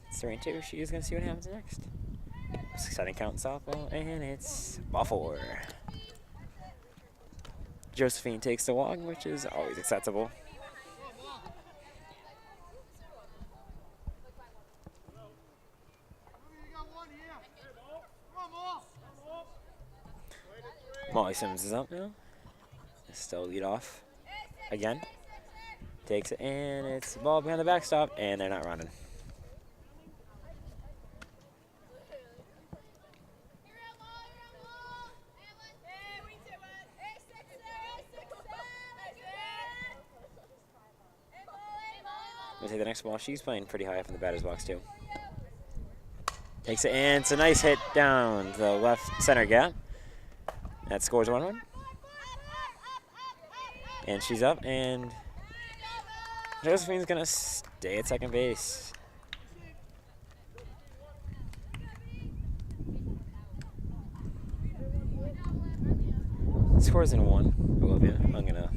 it's 3-2. She's gonna see what happens next. Exciting count in softball, and it's ball 4. Josephine takes the walk, which is always acceptable. Molly Simmons is up now. Still lead off again. Takes it, and it's the ball behind the backstop, and they're not running. We'll take the next ball. She's playing pretty high up in the batter's box, too. Takes it, and it's a nice hit down the left center gap. That scores 1-1. And she's up, and Josephine's going to stay at second base. Scores in 1, Olivia. I'm going to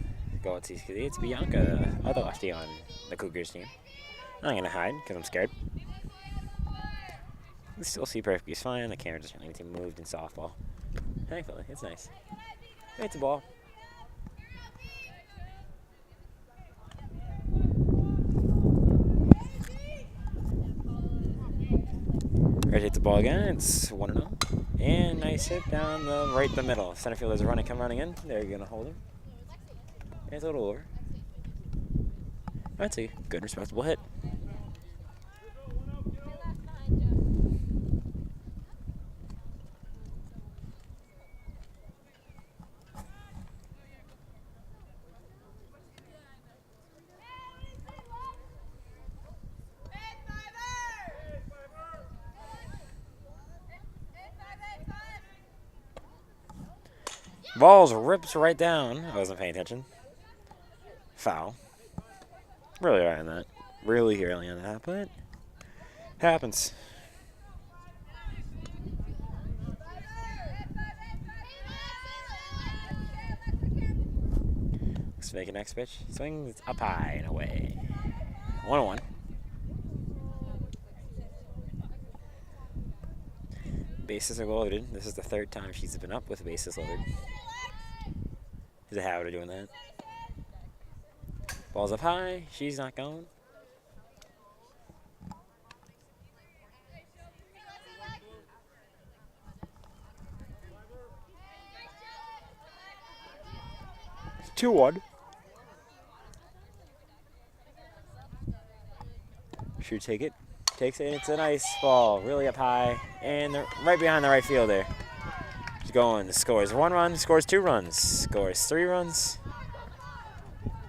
go and see. It's Bianca, other lefty on the Cougars team. I'm going to hide because I'm scared. You still see perfectly fine. The camera doesn't really need to move in softball. Thankfully, it's nice. It's a ball. Rotate the ball again. It's 1-0. And nice hit down the right the middle. Center fielder's running in. They're going to hold him. It's a little over. That's a good, respectable hit. Balls rips right down. I wasn't paying attention. Foul. Really early on that. Really early on that, but happens. Let's make a next pitch. Swings up high and away. 1-1. Bases are loaded. This is the third time she's been up with bases loaded. She's a habit of doing that. Ball's up high. She's not going. It's 2-1. Should take it. Takes it. It's a nice ball. Really up high. And right behind the right fielder. She's going. Scores 1 run. Scores 2 runs. Scores 3 runs.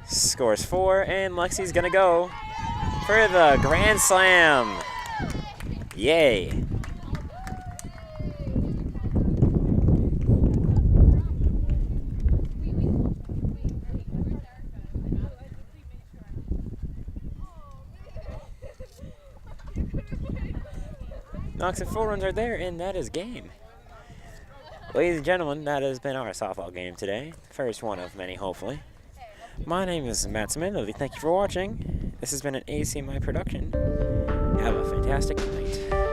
Scores 4, and Lexi's gonna go for the grand slam. Yay. Knocks it 4 runs right there, and that is game. Ladies and gentlemen, that has been our softball game today. First one of many, hopefully. My name is Matt Smith. Thank you for watching. This has been an ACMi production. Have a fantastic night.